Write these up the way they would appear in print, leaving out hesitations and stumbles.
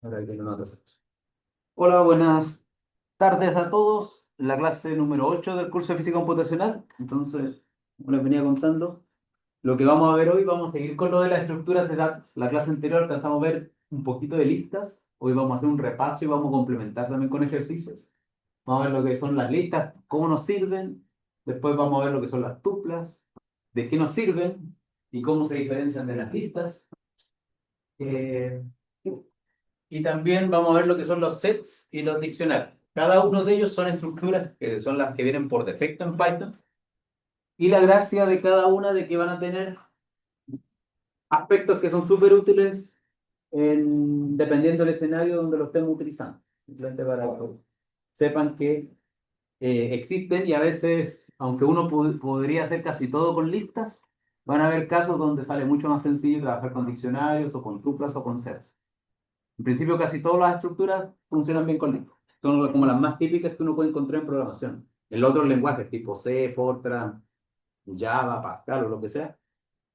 Ahora que lo notas. Hola, buenas tardes a todos. La clase número 8 del curso de física computacional. Entonces, como les venía contando, lo que vamos a ver hoy, vamos a seguir con lo de las estructuras de datos. La clase anterior alcanzamos a ver un poquito de listas. Hoy vamos a hacer un repaso y vamos a complementar también con ejercicios. Vamos a ver lo que son las listas, cómo nos sirven. Después vamos a ver lo que son las tuplas, de qué nos sirven y cómo se diferencian de las listas. Eh, y también vamos a ver lo que son los sets y los diccionarios. Cada uno de ellos son estructuras que son las que vienen por defecto en Python. Y la gracia de cada una de que van a tener aspectos que son súper útiles dependiendo del escenario donde lo estemos utilizando. Simplemente para que sepan que existen y a veces, aunque uno podría hacer casi todo con listas, van a haber casos donde sale mucho más sencillo trabajar con diccionarios o con tuplas o con sets. En principio, casi todas las estructuras funcionan bien con Lisp. Son como las más típicas que uno puede encontrar en programación. En los otros lenguajes, tipo C, Fortran, Java, Pascal o lo que sea,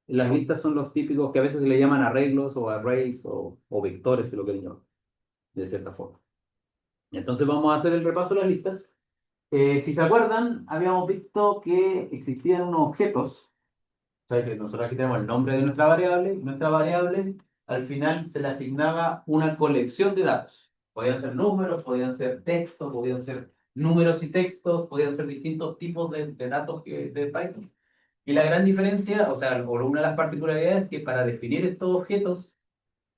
las listas son los típicos que a veces se le llaman arreglos o arrays o vectores, si lo quieren llamar, de cierta forma. Y entonces vamos a hacer el repaso de las listas. Si se acuerdan, habíamos visto que existían unos objetos. O sea, que nosotros aquí tenemos el nombre de nuestra variable, y nuestra variable al final se le asignaba una colección de datos. Podían ser números, podían ser textos, podían ser números y textos, podían ser distintos tipos de datos de Python. Y la gran diferencia, o sea, o una de las particularidades es que para definir estos objetos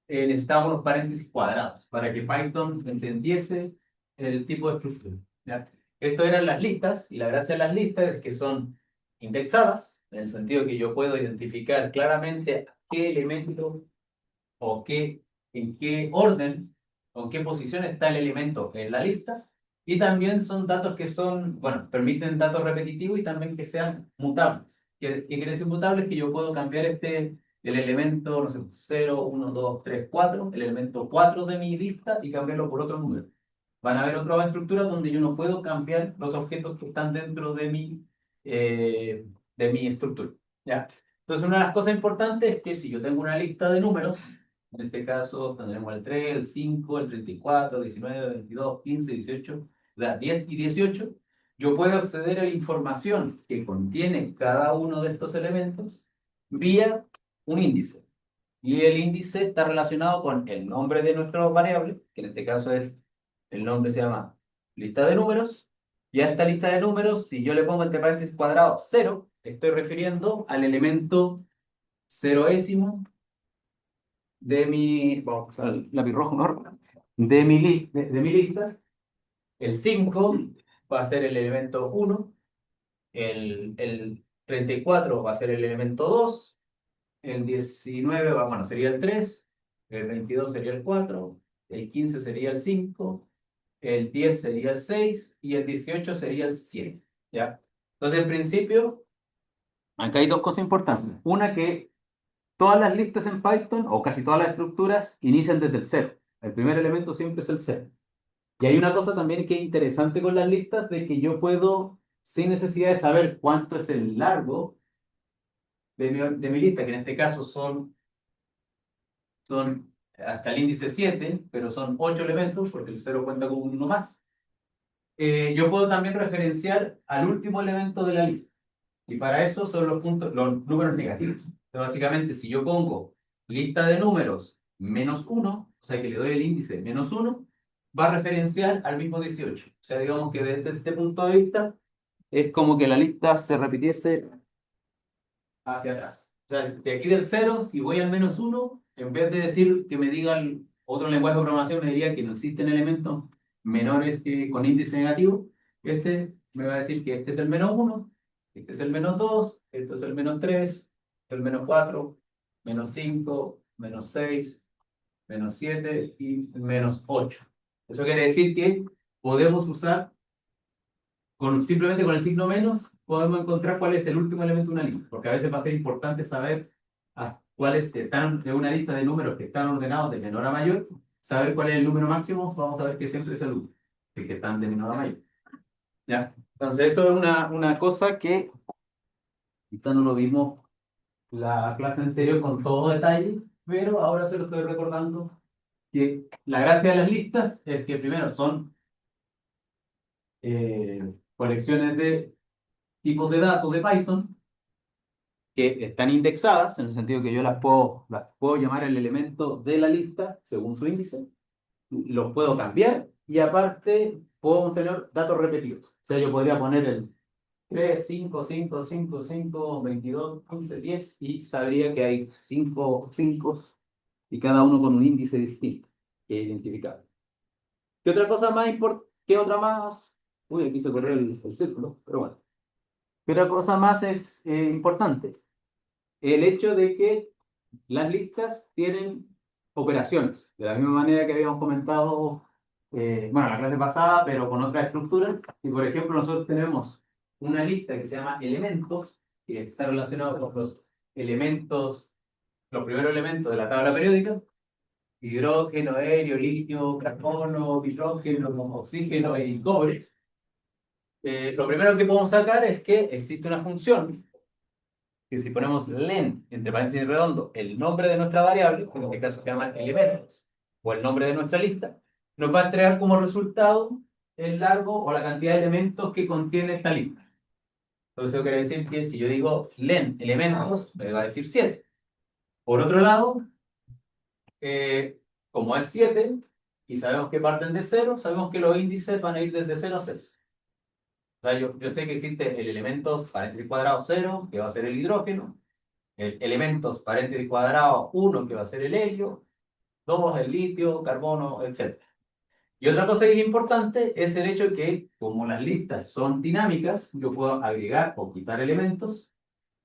necesitábamos unos paréntesis cuadrados para que Python entendiese el tipo de estructura. ¿Ya? Esto eran las listas, y la gracia de las listas es que son indexadas, en el sentido que yo puedo identificar claramente qué elemento o en qué orden o en qué posición está el elemento en la lista. Y también son datos que son, bueno, permiten datos repetitivos y también que sean mutables. ¿Qué quiere decir mutables? Que yo puedo cambiar el elemento, no sé, 0, 1, 2, 3, 4, el elemento 4 de mi lista y cambiarlo por otro número. Van a haber otras estructuras donde yo no puedo cambiar los objetos que están dentro de mi estructura. ¿Ya? Entonces, una de las cosas importantes es que si yo tengo una lista de números, en este caso tendremos el 3, el 5, el 34, 19, 22, 15, 18, o sea, 10 y 18. Yo puedo acceder a la información que contiene cada uno de estos elementos vía un índice. Y el índice está relacionado con el nombre de nuestra variable, que en este caso es, el nombre se llama lista de números. Y a esta lista de números, si yo le pongo entre paréntesis cuadrado 0, estoy refiriendo al elemento ceroésimo de mi, vamos al lápiz rojo mejor, de mi lista. El 5 va a ser el elemento 1, el 34 va a ser el elemento 2, el 19 va, bueno, sería el 3, el 22 sería el 4, el 15 sería el 5, el 10 sería el 6 y el 18 sería el 7. ¿Ya? Entonces, en principio, acá hay dos cosas importantes. Una que todas las listas en Python, o casi todas las estructuras, inician desde el cero. El primer elemento siempre es el cero. Y hay una cosa también que es interesante con las listas, de que yo puedo, sin necesidad de saber cuánto es el largo de mi lista, que en este caso son hasta el índice 7, pero son 8 elementos, porque el cero cuenta con uno más. Yo puedo también referenciar al último elemento de la lista. Y para eso son los puntos, los números negativos. Entonces, básicamente, si yo pongo lista de números -1, o sea que le doy el índice -1, va a referenciar al mismo 18. O sea, digamos que desde este punto de vista, es como que la lista se repitiese hacia atrás. O sea, de aquí del 0, si voy al -1, en vez de decir que me digan otro lenguaje de programación, me diría que no existen elementos menores que con índice negativo. Este me va a decir que este es el -1, este es el -2, este es el -3, este es el -4, -5, -6, -7 y -8. Eso quiere decir que podemos usar simplemente con el signo menos, podemos encontrar cuál es el último elemento de una lista, porque a veces va a ser importante saber cuáles están de una lista de números que están ordenados de menor a mayor, saber cuál es el número máximo. Vamos a ver que siempre es el 1, que están de menor a mayor. ¿Ya? Entonces, eso es una cosa que esto no lo vimos la clase anterior con todo detalle, pero ahora se lo estoy recordando, que la gracia de las listas es que primero son colecciones de tipos de datos de Python que están indexadas, en el sentido que yo las puedo llamar el elemento de la lista según su índice, los puedo cambiar y aparte podemos tener datos repetidos. O sea, yo podría poner el 3 5 5 5 5 22 15 10 y sabría que hay 5 5 y cada uno con un índice distinto que es identificable. ¿Qué otra cosa más importante? ¿Qué otra más? Uy, aquí se corrió el círculo, pero bueno. ¿Qué otra cosa más es importante? El hecho de que las listas tienen operaciones, de la misma manera que habíamos comentado, bueno, en la clase pasada, pero con otra estructura. Si, por ejemplo, nosotros tenemos una lista que se llama elementos, que está relacionado con los elementos, los primeros elementos de la tabla periódica, hidrógeno, helio, litio, carbono, nitrógeno, oxígeno y cobre. Lo primero que podemos sacar es que existe una función que si ponemos len, entre paréntesis redondo, el nombre de nuestra variable, que en este caso se llama elementos, o el nombre de nuestra lista, nos va a entregar como resultado el largo o la cantidad de elementos que contiene esta lista. Entonces eso quiere decir que si yo digo len elementos, me va a decir 7. Por otro lado, como es 7 y sabemos que parten de 0, sabemos que los índices van a ir desde 0 a 6. O sea, yo sé que existe el elementos paréntesis cuadrado 0, que va a ser el hidrógeno, el elementos paréntesis cuadrado 1, que va a ser el helio, 2, el litio, carbono, etc. Y otra cosa que es importante es el hecho de que, como las listas son dinámicas, yo puedo agregar o quitar elementos.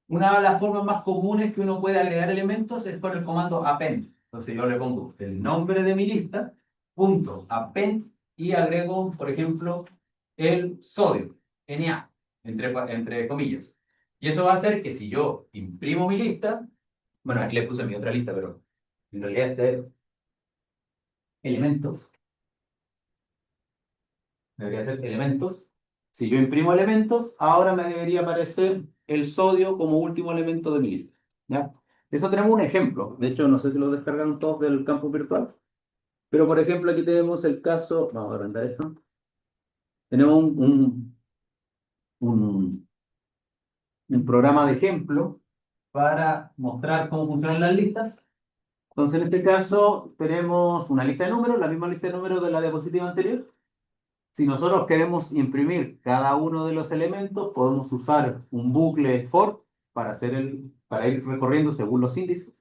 Una de las formas más comunes que uno puede agregar elementos es con el comando append. Entonces yo le pongo el nombre de mi lista, punto append, y agrego, por ejemplo, el sodio, Na, entre comillas. Y eso va a hacer que si yo imprimo mi lista, bueno, aquí le puse mi otra lista, pero en realidad es de elementos, debería ser elementos. Si yo imprimo elementos, ahora me debería aparecer el sodio como último elemento de mi lista. ¿Ya? Eso tenemos un ejemplo. De hecho, no sé si lo descargaron todos del campo virtual. Pero, por ejemplo, aquí tenemos el caso. Vamos a agrandar esto. Tenemos un, un programa de ejemplo para mostrar cómo funcionan las listas. Entonces, en este caso, tenemos una lista de números, la misma lista de números de la diapositiva anterior. Si nosotros queremos imprimir cada uno de los elementos, podemos usar un bucle for para ir recorriendo según los índices.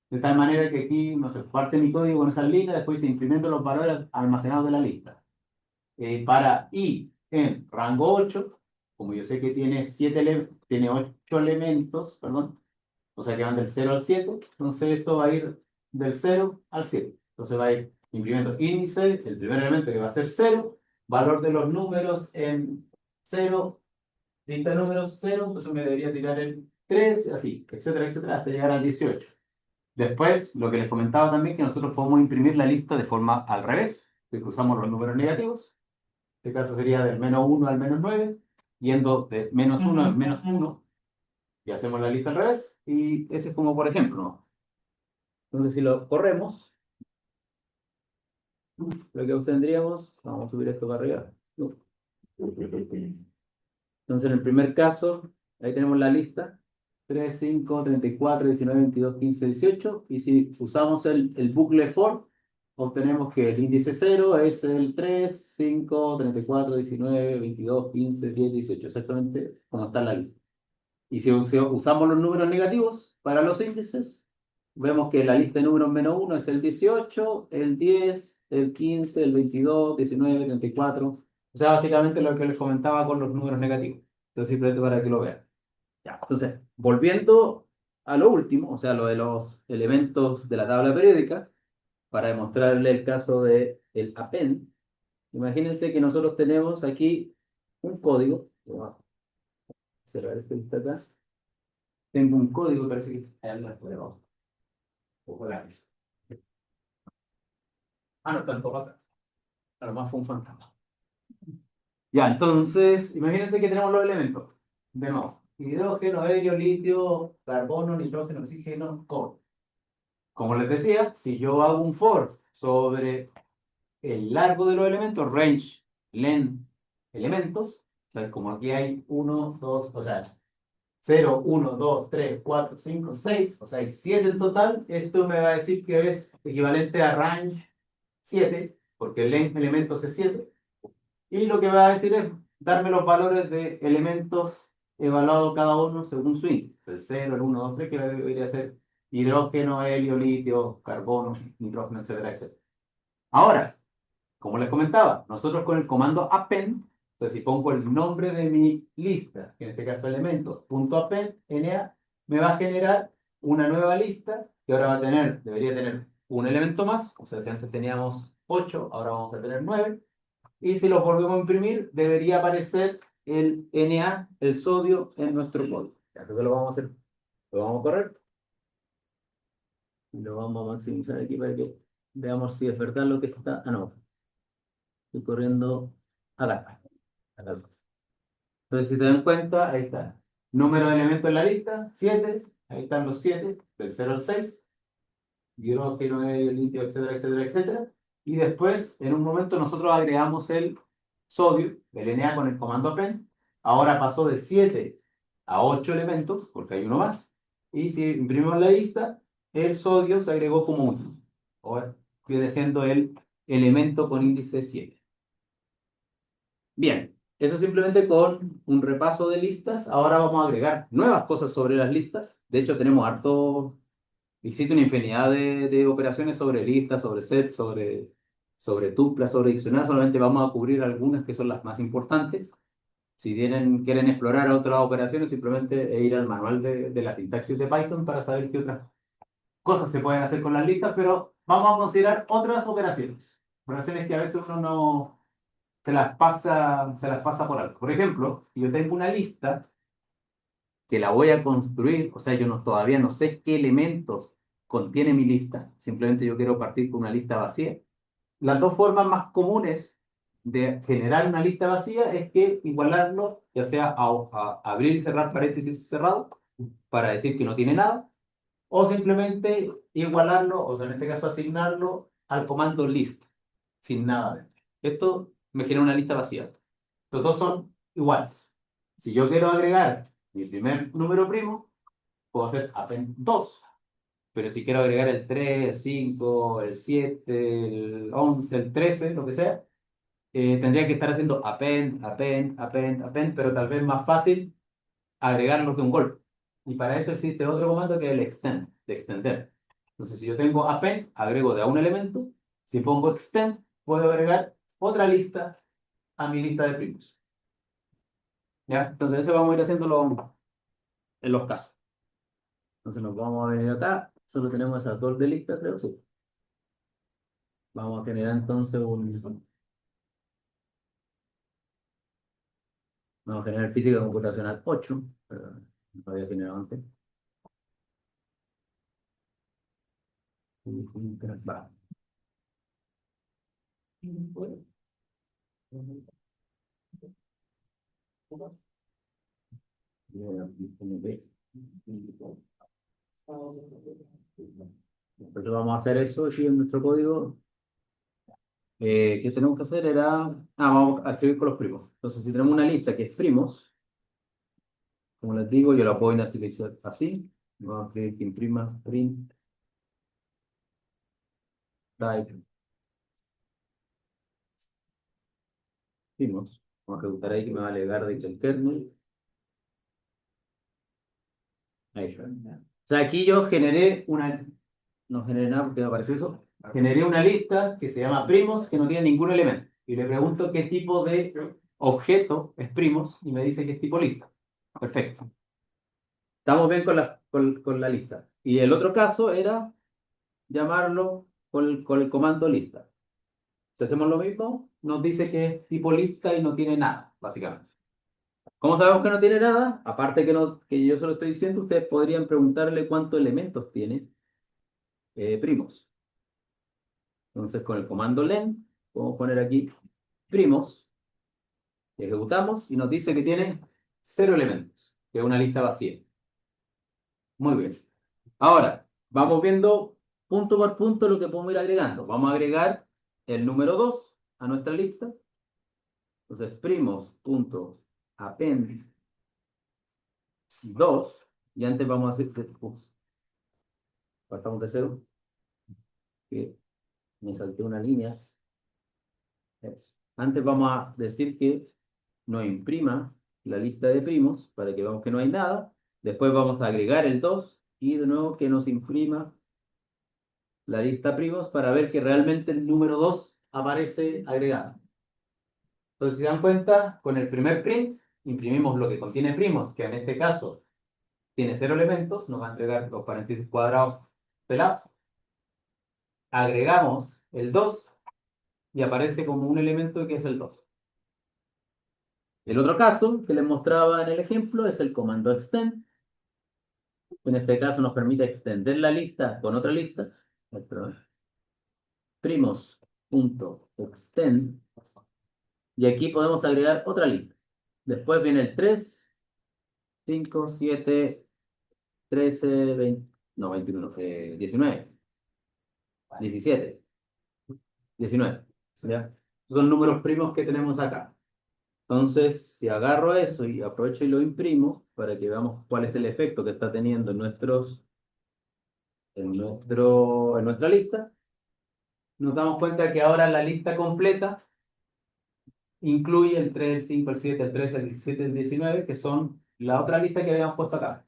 De tal manera que aquí, no sé, parte mi código en esa lista, después se implementan los valores almacenados de la lista. Para i en rango 8, como yo sé que tiene 8 elementos, perdón, o sea que van del 0 al 7, entonces esto va a ir del 0 al 7. Entonces va a ir imprimiendo índice, el primer elemento que va a ser 0, valor de los números en 0, lista de números 0, entonces me debería tirar el 3, así, etcétera, etcétera, hasta llegar al 18. Después, lo que les comentaba también, que nosotros podemos imprimir la lista de forma al revés, que usamos los números negativos. En este caso sería del -1 al -9, yendo de -1 al -1, y hacemos la lista al revés, y ese es como por ejemplo, ¿no? Entonces, si lo corremos, lo que obtendríamos, vamos a subir esto para arriba. Entonces, en el primer caso, ahí tenemos la lista: 3 5 34 19 22 15 18. Y si usamos el bucle for, obtenemos que el índice 0 es el 3 5 34 19 22 15 10 18, exactamente como está en la lista. Y si usamos los números negativos para los índices, vemos que la lista de números -1 es el 18, el 10, el 15, el 22, 19, 34. O sea, básicamente lo que les comentaba con los números negativos. Entonces, simplemente para que lo vean. Ya. Entonces, volviendo a lo último, o sea, lo de los elementos de la tabla periódica, para demostrarle el caso de el append, imagínense que nosotros tenemos aquí un código. Voy a cerrar este que está acá. Tengo un código, parece que hay algo por debajo. Ojo lápiz. Ah, no, tampoco acá. A lo más fue un fantasma. Ya, entonces, imagínense que tenemos los elementos. Vemos hidrógeno, helio, litio, carbono, nitrógeno, oxígeno, cobre. Como les decía, si yo hago un for sobre el largo de los elementos, range, len, elementos. O sea, como aquí hay 1, 2, o sea, 0, 1, 2, 3, 4, 5, 6, o sea, hay 7 en total. Esto me va a decir que es equivalente a range 7, porque el len elementos es 7. Y lo que va a decir es darme los valores de elementos evaluados cada uno según su índice. El 0, el 1, 2, 3, que debería ser hidrógeno, helio, litio, carbono, nitrógeno, etcétera, etcétera. Ahora, como les comentaba, nosotros con el comando append, o sea, si pongo el nombre de mi lista, en este caso elementos, .append, NA, me va a generar una nueva lista que ahora va a tener, debería tener un elemento más, o sea, si antes teníamos 8, ahora vamos a tener 9, y si lo volvemos a imprimir, debería aparecer el Na, el sodio, en nuestro código. Entonces lo vamos a hacer, lo vamos a correr, y lo vamos a maximizar aquí para que veamos si es verdad lo que está. Ah, no, estoy corriendo acá. Entonces, si te dan cuenta, ahí está. Número de elementos en la lista, 7. Ahí están los 7, del 0 al 6. Hidrógeno, helio, litio, etcétera, etcétera, etcétera. Y después, en un momento, nosotros agregamos el sodio, el Na con el comando append. Ahora pasó de 7 a 8 elementos, porque hay uno más. Y si imprimimos la lista, el sodio se agregó como 1. Ahora viene siendo el elemento con índice 7. Bien, eso simplemente con un repaso de listas. Ahora vamos a agregar nuevas cosas sobre las listas. De hecho, tenemos harto, existe una infinidad de operaciones sobre listas, sobre sets, sobre tuplas, sobre diccionarios. Solamente vamos a cubrir algunas que son las más importantes. Si quieren explorar otras operaciones, simplemente ir al manual de la sintaxis de Python para saber qué otras cosas se pueden hacer con las listas, pero vamos a considerar otras operaciones. Operaciones que a veces uno no se las pasa por alto. Por ejemplo, si yo tengo una lista que la voy a construir, o sea, yo todavía no sé qué elementos contiene mi lista, simplemente yo quiero partir con una lista vacía. Las dos formas más comunes de generar una lista vacía es que igualarlo, ya sea a abrir y cerrar paréntesis cerrado, para decir que no tiene nada, o simplemente igualarlo, o sea, en este caso asignarlo al comando list, sin nada dentro. Esto me genera una lista vacía. Los dos son iguales. Si yo quiero agregar mi primer número primo, puedo hacer append 2. Pero si quiero agregar el 3, el 5, el 7, el 11, el 13, lo que sea, tendría que estar haciendo append, append, append, append, pero tal vez más fácil agregarlos de un golpe. Y para eso existe otro comando que es el extend, de extender. Entonces, si yo tengo append, agrego de a un elemento. Si pongo extend, puedo agregar otra lista a mi lista de primos. ¿Ya? Entonces, eso vamos a ir haciéndolo en los casos. Entonces, nos vamos a venir acá. Solo tenemos esas dos de lista, creo. Sí. Vamos a generar entonces Vamos a generar física computacional 8. Pero no lo había generado antes. Va. Entonces vamos a hacer eso aquí en nuestro código. ¿Qué tenemos que hacer? Vamos a escribir con los primos. Entonces, si tenemos una lista que es primos, como les digo, yo la puedo inicializar así. Vamos a escribir que imprima print type primos. Vamos a ejecutar ahí que me va a alegar de que el kernel. Ahí está. O sea, aquí yo generé no generé nada porque me apareció eso. Generé una lista que se llama primos que no tiene ningún elemento. Y le pregunto qué tipo de objeto es primos y me dice que es tipo lista. Perfecto. Estamos bien con la lista. Y el otro caso era llamarlo con el comando lista. Si hacemos lo mismo, nos dice que es tipo lista y no tiene nada, básicamente. ¿Cómo sabemos que no tiene nada? Aparte que yo se lo estoy diciendo, ustedes podrían preguntarle cuántos elementos tiene primos. Entonces, con el comando len, podemos poner aquí primos, ejecutamos y nos dice que tiene 0 elementos, que es una lista vacía. Muy bien. Ahora, vamos viendo punto por punto lo que podemos ir agregando. Vamos a agregar el número 2 a nuestra lista. Entonces, primos.append 2. Y antes vamos a hacer, partamos de cero, que me salté una línea. Antes vamos a decir que nos imprima la lista de primos para que veamos que no hay nada. Después vamos a agregar el 2 y de nuevo que nos imprima la lista primos para ver que realmente el número 2 aparece agregado. Entonces, si se dan cuenta, con el primer print imprimimos lo que contiene primos, que en este caso tiene 0 elementos, nos va a entregar los paréntesis cuadrados pelados. Agregamos el 2 y aparece como un elemento que es el 2. El otro caso que les mostraba en el ejemplo es el comando extend. En este caso nos permite extender la lista con otra lista. Primos.extend. Y aquí podemos agregar otra lista. Después viene el 3, 5, 7, 13, 20, no, 21, 19, 17, 19. ¿Ya? Son números primos que tenemos acá. Entonces, si agarro eso y aprovecho y lo imprimo para que veamos cuál es el efecto que está teniendo en nuestra lista, nos damos cuenta que ahora la lista completa incluye el 3, el 5, el 7, el 13, el 17, el 19, que son la otra lista que habíamos puesto acá.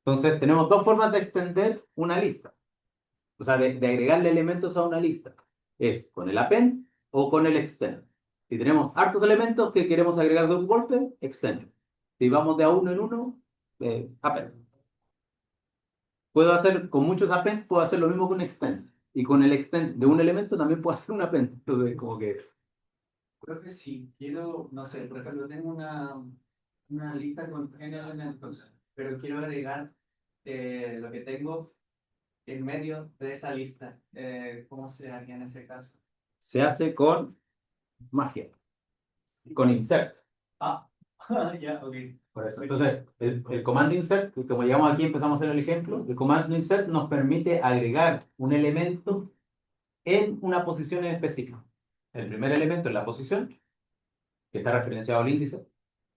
Entonces, tenemos dos formas de extender una lista. O sea, de agregarle elementos a una lista. Es con el append o con el extend. Si tenemos hartos elementos que queremos agregar de un golpe, extend. Si vamos de a uno en uno, append. Puedo hacer con muchos append, puedo hacer lo mismo con extend. Y con el extend de un elemento también puedo hacer un append. Entonces, como que... Creo que sí. Quiero, no sé, por ejemplo, tengo una lista con n elementos, pero quiero agregar lo que tengo en medio de esa lista. ¿Cómo se haría en ese caso? Se hace con magia, con insert. Ah, ya, ok. Por eso. Entonces, el comando insert, que como llegamos aquí empezamos a hacer el ejemplo, el comando insert nos permite agregar un elemento en una posición en específico. El primer elemento es la posición, que está referenciado al índice,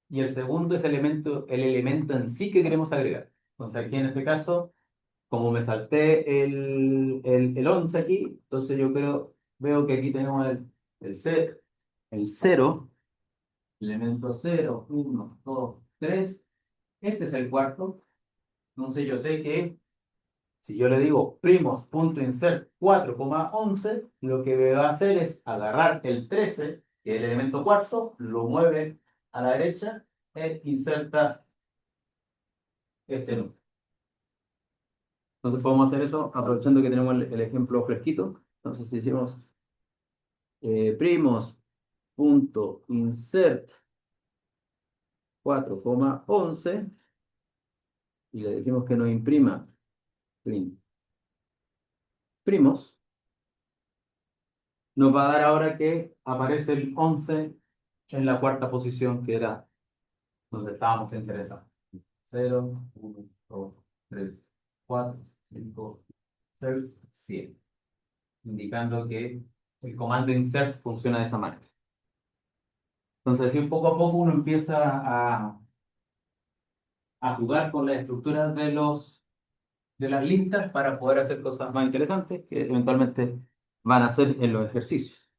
y el segundo es el elemento en sí que queremos agregar. Entonces, aquí en este caso, como me salté el 11 aquí, entonces yo veo que aquí tenemos el 0, elemento 0, 1, 2, 3. Este es el cuarto. Entonces yo sé que si yo le digo primos.insert 4,11, lo que va a hacer es agarrar el 13, que es el elemento cuarto, lo mueve a la derecha e inserta este número. Entonces podemos hacer eso aprovechando que tenemos el ejemplo fresquito. Entonces si decimos primos.insert 4,11 y le decimos que nos imprima primos, nos va a dar ahora que aparece el 11 en la cuarta posición, que era donde estábamos interesados. 0, 1, 2, 3, 4, 5, 6, 7. Indicando que el comando insert funciona de esa manera. Entonces, así poco a poco uno empieza a jugar con las estructuras de las listas para poder hacer cosas más interesantes que eventualmente van a hacer en los ejercicios.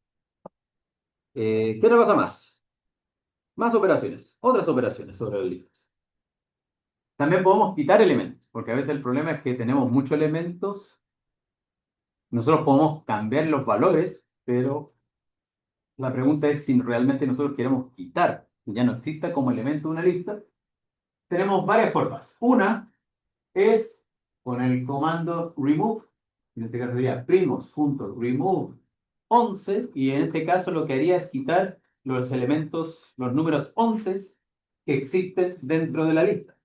¿Qué otra cosa más? Más operaciones, otras operaciones sobre las listas. También podemos quitar elementos, porque a veces el problema es que tenemos muchos elementos. Nosotros podemos cambiar los valores, pero la pregunta es si realmente nosotros queremos quitar, que ya no exista como elemento una lista. Tenemos varias formas. Una es con el comando remove, en este caso sería primos.remove 11, y en este caso lo que haría es quitar los elementos, los números 11 que existen dentro de la lista.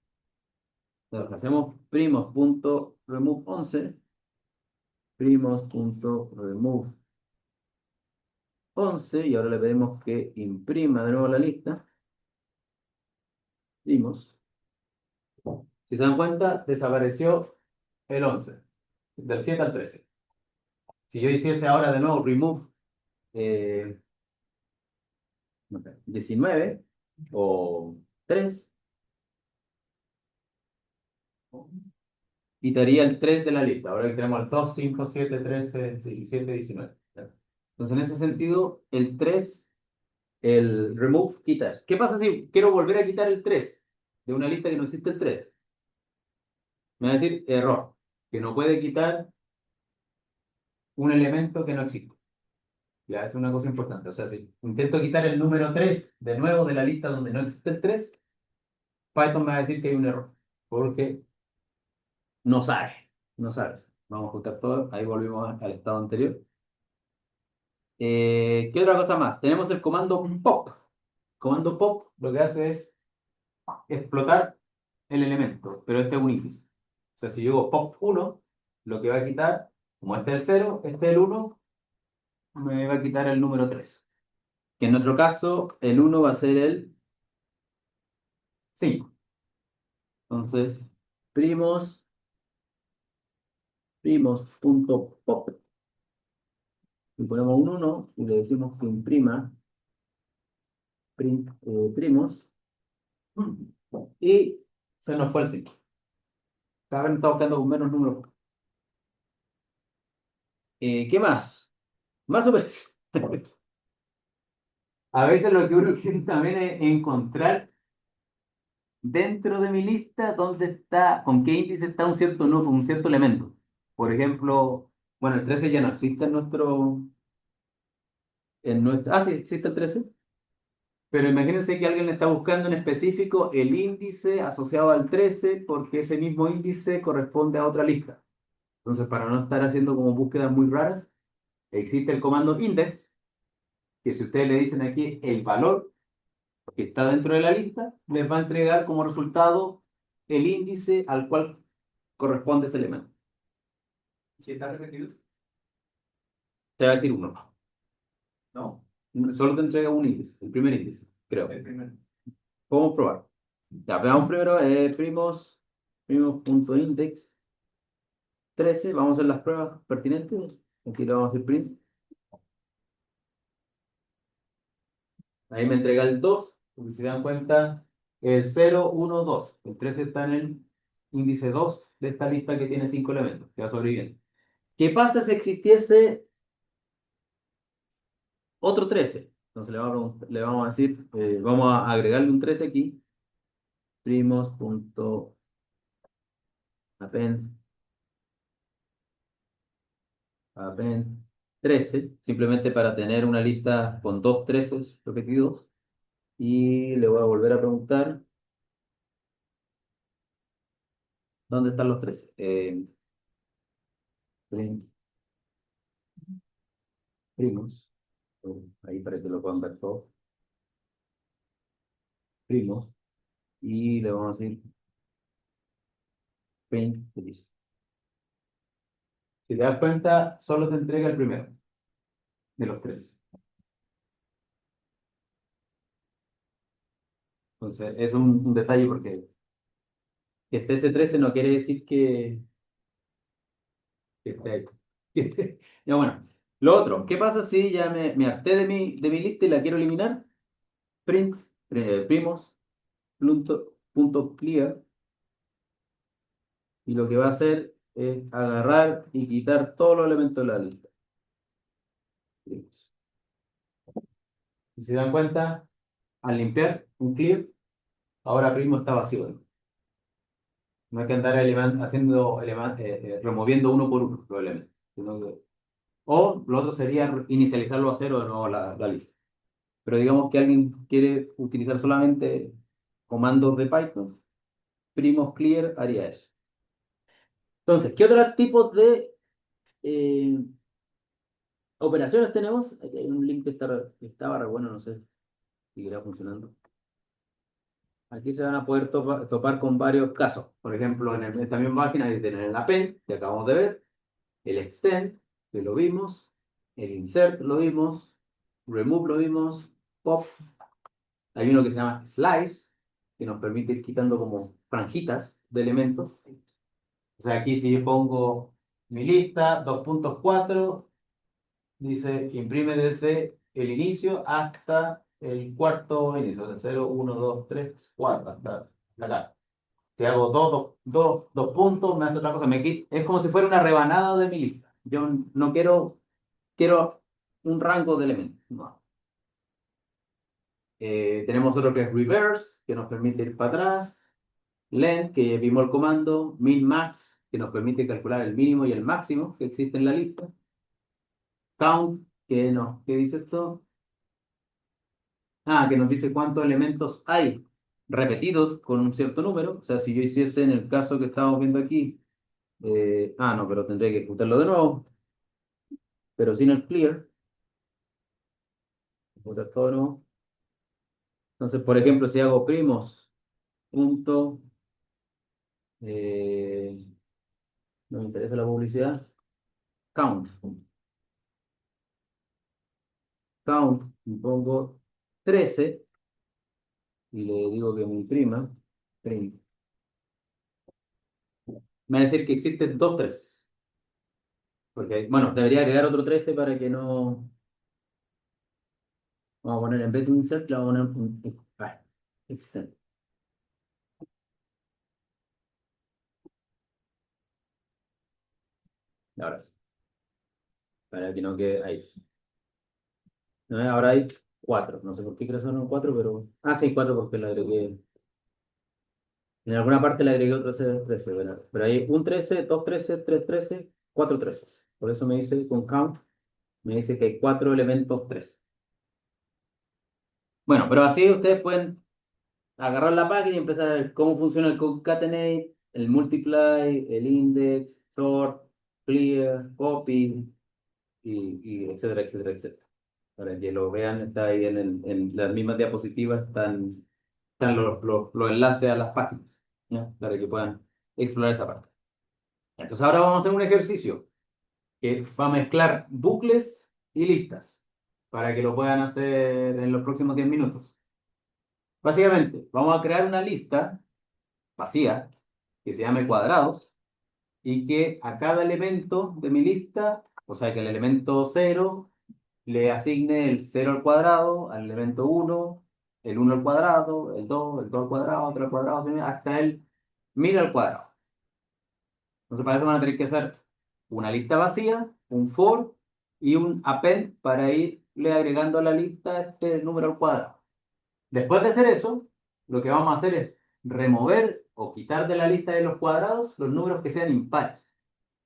Entonces hacemos primos.remove 11, primos.remove 11, y ahora le pedimos que imprima de nuevo la lista. Primos. Si se dan cuenta, desapareció el 11. del 7 al 13. Si yo hiciese ahora de nuevo remove eh, no sé, 19 o 3, quitaría el 3 de la lista. Ahora que tenemos el 2, 5, 7, 13, 17, 19. ¿Ya? Entonces, en ese sentido, el 3, el remove, quita eso. ¿Qué pasa si quiero volver a quitar el 3 de una lista que no existe el 3? Me va a decir error, que no puede quitar un elemento que no existe. Ya, es una cosa importante. O sea, si intento quitar el número 3 de nuevo de la lista donde no existe el 3, Python me va a decir que hay un error, porque no sabe, no sabes. Vamos a juntar todo, ahí volvimos al estado anterior. ¿Qué otra cosa más? Tenemos el comando pop. Comando pop lo que hace es explotar el elemento, pero este es un índice. O sea, si yo digo pop 1, lo que va a quitar, como este es el 0, este es el 1, me va a quitar el número 3. Que en nuestro caso, el 1 va a ser el 5. Entonces, primos, primos.pop. Y ponemos un 1 y le decimos que imprima primos. Y se nos fue el 5. Cada vez está buscando con menos números. ¿Qué más? Más operaciones. A veces lo que uno quiere también es encontrar dentro de mi lista dónde está, con qué índice está un cierto, un cierto elemento. Por ejemplo, bueno, el 13 ya no existe sí, existe el 13. Pero imagínense que alguien está buscando en específico el índice asociado al 13 porque ese mismo índice corresponde a otra lista. Entonces, para no estar haciendo como búsquedas muy raras, existe el comando index, que si ustedes le dicen aquí el valor que está dentro de la lista, les va a entregar como resultado el índice al cual corresponde ese elemento. Si está repetido, Te va a decir uno. no, Solo te entrega un índice, el primer índice, creo. el primero. Podemos probar. Ya, veamos primero primos.index 13. Vamos a hacer las pruebas pertinentes. Aquí le vamos a hacer print. Ahí me entrega el 2, porque si se dan cuenta, el 0, 1, 2. El 13 está en el índice 2 de esta lista que tiene 5 elementos, que va sobreviviendo. ¿Qué pasa si existiese otro 13? Entonces le vamos a decir, vamos a agregarle un 13 aquí. Primos.append append 13, simplemente para tener una lista con dos 13 repetidos. Y le voy a volver a preguntar, ¿dónde están los 13? Primos, ahí para que lo puedan ver todos, primos, y le vamos a decir print list. Si te das cuenta, solo te entrega el primero de los tres. Entonces, es un detalle porque que esté ese 13 no quiere decir que esté ahí. Ya bueno, lo otro, ¿qué pasa si ya me harté de mi lista y la quiero eliminar? Print, primos, punto clear, y lo que va a hacer es agarrar y quitar todos los elementos de la lista. Y si se dan cuenta, al limpiar un clear, ahora Prismo está vacío, ¿no? No hay que andar removiendo uno por uno los elementos. O lo otro sería inicializarlo a cero de nuevo la lista. Pero digamos que alguien quiere utilizar solamente comandos de Python, primos clear haría eso. Entonces, ¿qué otros tipos de eh, operaciones tenemos? Aquí hay un link que estaba re bueno, no sé si irá funcionando. Aquí se van a poder topar con varios casos. Por ejemplo, en esta misma página hay tener el append, que acabamos de ver, el extend, que lo vimos, el insert lo vimos, remove lo vimos, pop. Hay uno que se llama slice, que nos permite ir quitando como franjitas de elementos. O sea, aquí si yo pongo mi lista 2.4 dice imprime desde el inicio hasta el cuarto inicio, de 0, 1, 2, 3, 4, hasta acá. Si hago dos puntos, me hace otra cosa. Es como si fuera una rebanada de mi lista. Yo no quiero un rango de elementos. No. Tenemos otro que es reverse, que nos permite ir para atrás. Len, que ya vimos el comando. Min max, que nos permite calcular el mínimo y el máximo que existe en la lista. Count, ¿qué dice esto? Ah, que nos dice cuántos elementos hay repetidos con un cierto número. O sea, si yo hiciese en el caso que estamos viendo aquí, no, pero tendré que ejecutarlo de nuevo, pero sin el clear, ejecutar todo de nuevo. Entonces, por ejemplo, si hago primos, punto, eh, no me interesa la publicidad, count, y pongo 13 y le digo que me imprima, print. Me va a decir que existen dos 13, porque, bueno, debería agregar otro 13 para que no. Vamos a poner en vez de insert, le vamos a poner extend. Ahora sí, para que no quede ahí. Sí. ¿No? Ahora hay cuatro. No sé por qué creo que son cuatro, pero. Ah, sí, cuatro porque le agregué. En alguna parte le agregué otro 13, ¿verdad? Pero hay un 13, dos 13, tres 13, cuatro 13. Por eso me dice con count, me dice que hay cuatro elementos 13. Bueno, pero así ustedes pueden agarrar la página y empezar a ver cómo funciona el concatenate, el multiply, el index, sort, clear, copy, y etcétera, etcétera, etcétera. Para que lo vean, está ahí en las mismas diapositivas, están los enlaces a las páginas, ¿ya? Para que puedan explorar esa parte. Entonces ahora vamos a hacer un ejercicio que va a mezclar bucles y listas para que lo puedan hacer en los próximos 10 minutos. Básicamente, vamos a crear una lista vacía que se llame cuadrados y que a cada elemento de mi lista, o sea que el elemento cero le asigne el cero al cuadrado, al elemento uno, el uno al cuadrado, el 2 al cuadrado, el 3 al cuadrado, así, hasta el 1000 al cuadrado. Entonces para eso van a tener que hacer una lista vacía, un for y un append para irle agregando a la lista este número al cuadrado. Después de hacer eso, lo que vamos a hacer es remover o quitar de la lista de los cuadrados los números que sean impares,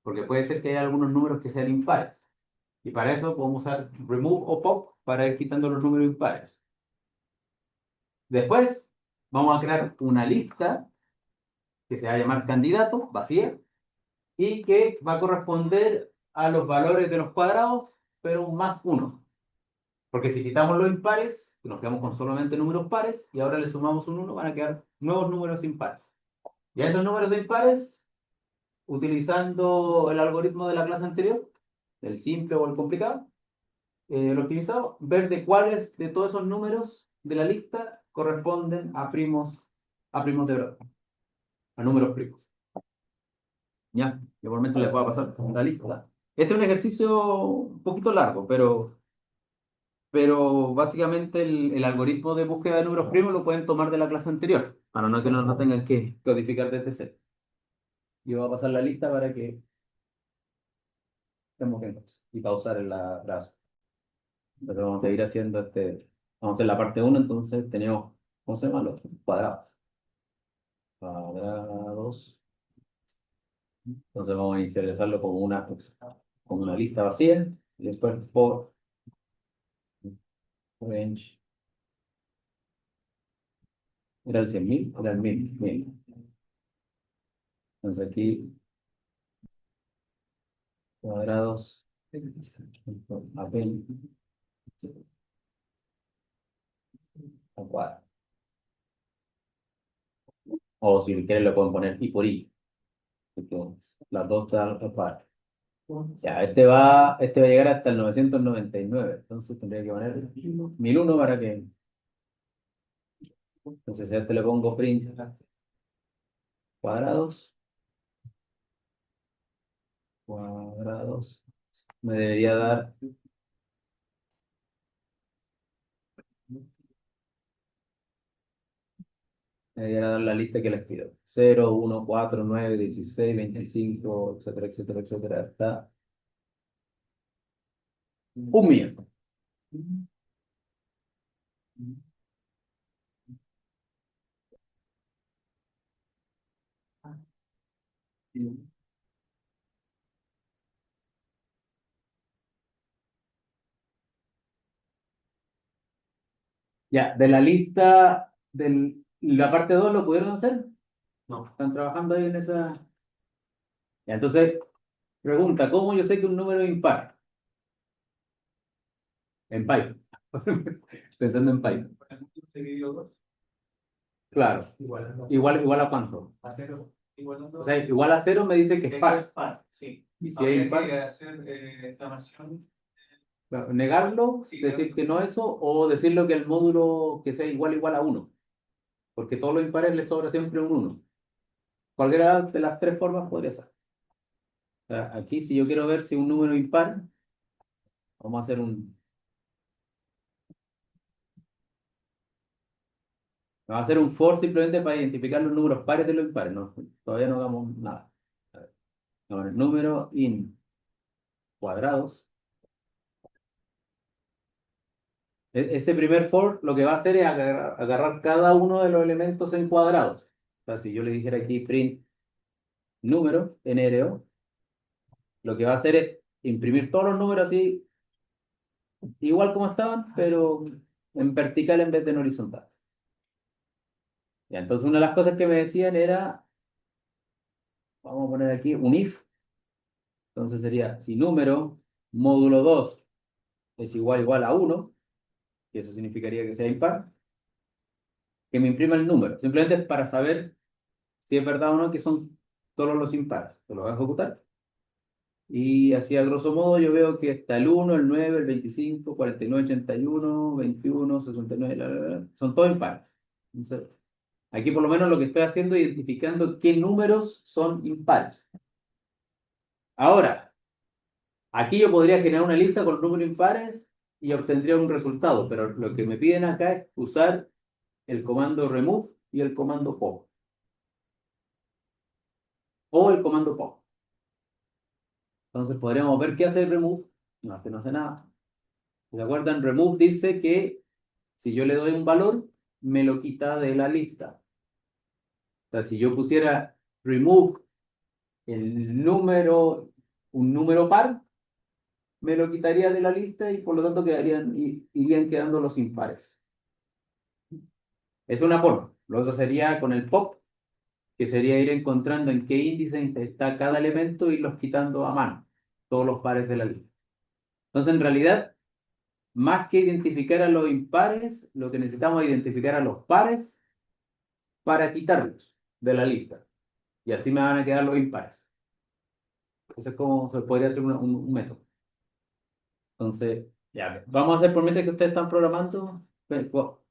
porque puede ser que haya algunos números que sean impares. Y para eso podemos usar remove o pop para ir quitando los números impares. Después vamos a crear una lista que se va a llamar candidato, vacía, y que va a corresponder a los valores de los cuadrados, pero un más uno. Porque si quitamos los impares, nos quedamos con solamente números pares, y ahora le sumamos un uno, van a quedar nuevos números impares. Y a esos números impares, utilizando el algoritmo de la clase anterior, el simple o el complicado, el optimizado, ver de cuáles de todos esos números de la lista corresponden a primos de verdad, a números primos. Ya, yo por momento les voy a pasar la lista. Este es un ejercicio un poquito largo, pero básicamente el algoritmo de búsqueda de números primos lo pueden tomar de la clase anterior, para no que no tengan que codificar desde cero. Yo voy a pasar la lista para que estemos viendo y pausar en la grabación. Entonces vamos a seguir haciendo vamos a hacer la parte uno, entonces tenemos, ¿cómo se llama? Los cuadrados. Cuadrados. Entonces vamos a inicializarlo como una lista vacía. Y después for range. Era el 100.000, era el 1000. Entonces aquí cuadrados append a cuadro. O si quieren lo pueden poner i por i. Porque las dos están a cuadro. Ya, este va a llegar hasta el 999. Entonces tendría que poner 1001 para que. Entonces si a este le pongo print cuadrados. cuadrados. Me debería dar, me debería dar la lista que les pido. 0, 1, 4, 9, 16, 25, etcétera, etcétera, etcétera, hasta 1 millón. Ya, de la lista, la parte 2 ¿lo pudieron hacer? No. ¿Están trabajando ahí en esa? Ya, entonces, pregunta, ¿cómo yo sé que un número es impar? En Python. Pensando en Python. Claro. Igual a cuánto. A cero, igual a O dos. sea, igual a 0 me dice que es Eso par. es par, sí. Y si es Habría impar, que hacer exclamación. claro, negarlo, Sí, decir que no eso, o decirlo que el módulo que sea igual a 1. Porque todos los impares le sobra siempre un 1. Cualquiera de las tres formas podría ser. O sea, aquí, si yo quiero ver si un número impar, vamos a hacer vamos a hacer un for simplemente para identificar los números pares de los impares. No, todavía no hagamos nada. A ver, vamos a ver, número in cuadrados. Ese primer for lo que va a hacer es agarrar cada uno de los elementos en cuadrados. O sea, si yo le dijera aquí print número, NRO, lo que va a hacer es imprimir todos los números así, igual como estaban, pero en vertical en vez de en horizontal. Ya, entonces una de las cosas que me decían era, vamos a poner aquí un if, entonces sería si número módulo 2 es igual a 1, y eso significaría que sea impar, que me imprima el número. Simplemente es para saber si es verdad o no que son todos los impares. Se lo voy a ejecutar. Y así a grosso modo yo veo que está el 1, el 9, el 25, 49, 81, 21, 69, son todos impares. Entonces, aquí por lo menos lo que estoy haciendo es identificando qué números son impares. Ahora, aquí yo podría generar una lista con números impares y obtendría un resultado, pero lo que me piden acá es usar el comando remove y el comando pop, o el comando pop. Entonces podríamos ver qué hace el remove. No, que no hace nada. ¿Se acuerdan? Remove dice que si yo le doy un valor, me lo quita de la lista. O sea, si yo pusiera remove el número, un número par, me lo quitaría de la lista y por lo tanto irían quedando los impares. Es una forma. Lo otro sería con el pop, que sería ir encontrando en qué índice está cada elemento y los quitando a mano, todos los pares de la lista. Entonces, en realidad, más que identificar a los impares, lo que necesitamos es identificar a los pares para quitarlos de la lista. Y así me van a quedar los impares. Eso es como se podría hacer un método. Entonces, ya, vamos a hacer por mientras que ustedes están programando,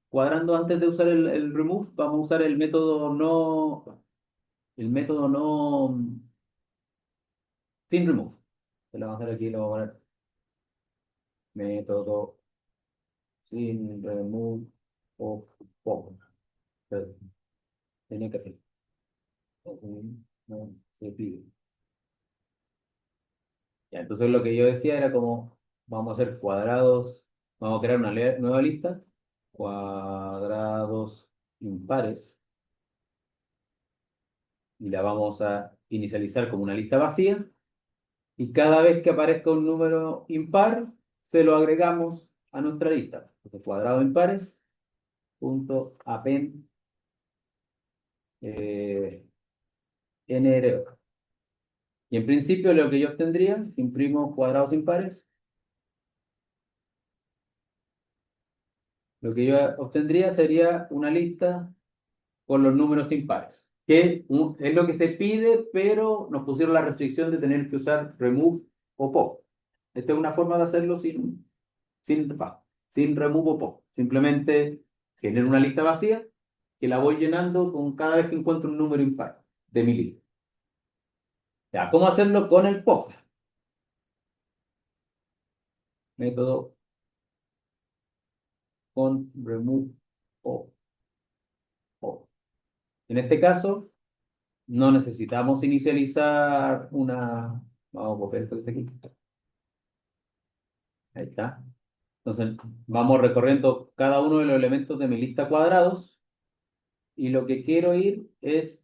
cuadrando antes de usar el remove, vamos a usar el método no sin remove. Se lo vamos a hacer aquí, lo vamos a poner método sin remove of pop. Tenía que hacer. No se pide. Ya, entonces lo que yo decía era como, vamos a hacer cuadrados, vamos a crear una nueva lista, cuadrados impares, y la vamos a inicializar como una lista vacía, y cada vez que aparezca un número impar, se lo agregamos a nuestra lista. Entonces, cuadrados impares, punto append NRO. Y en principio lo que yo obtendría, si imprimo cuadrados impares, lo que yo obtendría sería una lista con los números impares, que es lo que se pide, pero nos pusieron la restricción de tener que usar remove o pop. Esta es una forma de hacerlo sin remove o pop. Simplemente genero una lista vacía que la voy llenando con cada vez que encuentro un número impar de mi lista. Ya, ¿cómo hacerlo con el pop? método con remove o. En este caso, no necesitamos inicializar una. Vamos a copiar esto que está aquí. Ahí está. Entonces, vamos recorriendo cada uno de los elementos de mi lista cuadrados y lo que quiero ir es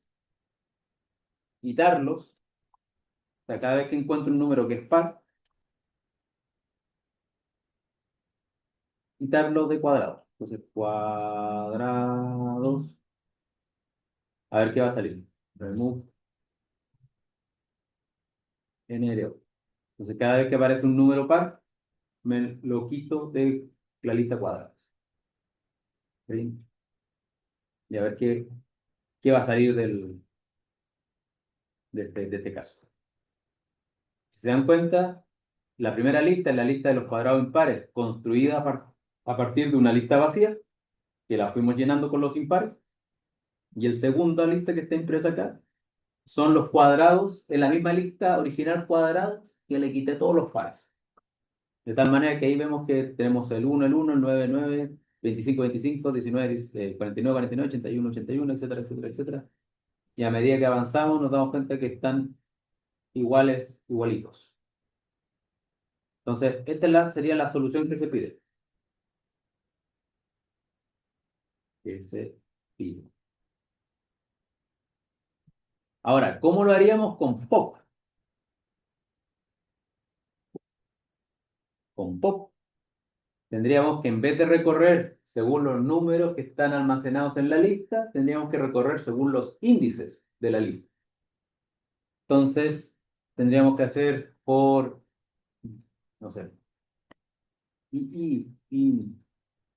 quitarlos. O sea, cada vez que encuentro un número que es par, quitarlo de cuadrados. Entonces, cuadrados. A ver qué va a salir. Remove NRO. Entonces, cada vez que aparece un número par, me lo quito de la lista cuadrada. ¿Sí? Y a ver qué va a salir de este caso. Si se dan cuenta, la primera lista es la lista de los cuadrados impares, construida a partir de una lista vacía, que la fuimos llenando con los impares. Y el segunda lista que está impresa acá son los cuadrados en la misma lista original cuadrados que le quité todos los pares. De tal manera que ahí vemos que tenemos el 1, el 9, 9, 25, 25, 19, 49, 49, 81, 81, etcétera, etcétera, etcétera. Y a medida que avanzamos nos damos cuenta que están iguales, igualitos. Entonces, sería la solución que se pide. Que se pide. Ahora, ¿cómo lo haríamos con POP? Con POP tendríamos que en vez de recorrer según los números que están almacenados en la lista, tendríamos que recorrer según los índices de la lista. Entonces, tendríamos que hacer por, no sé, in,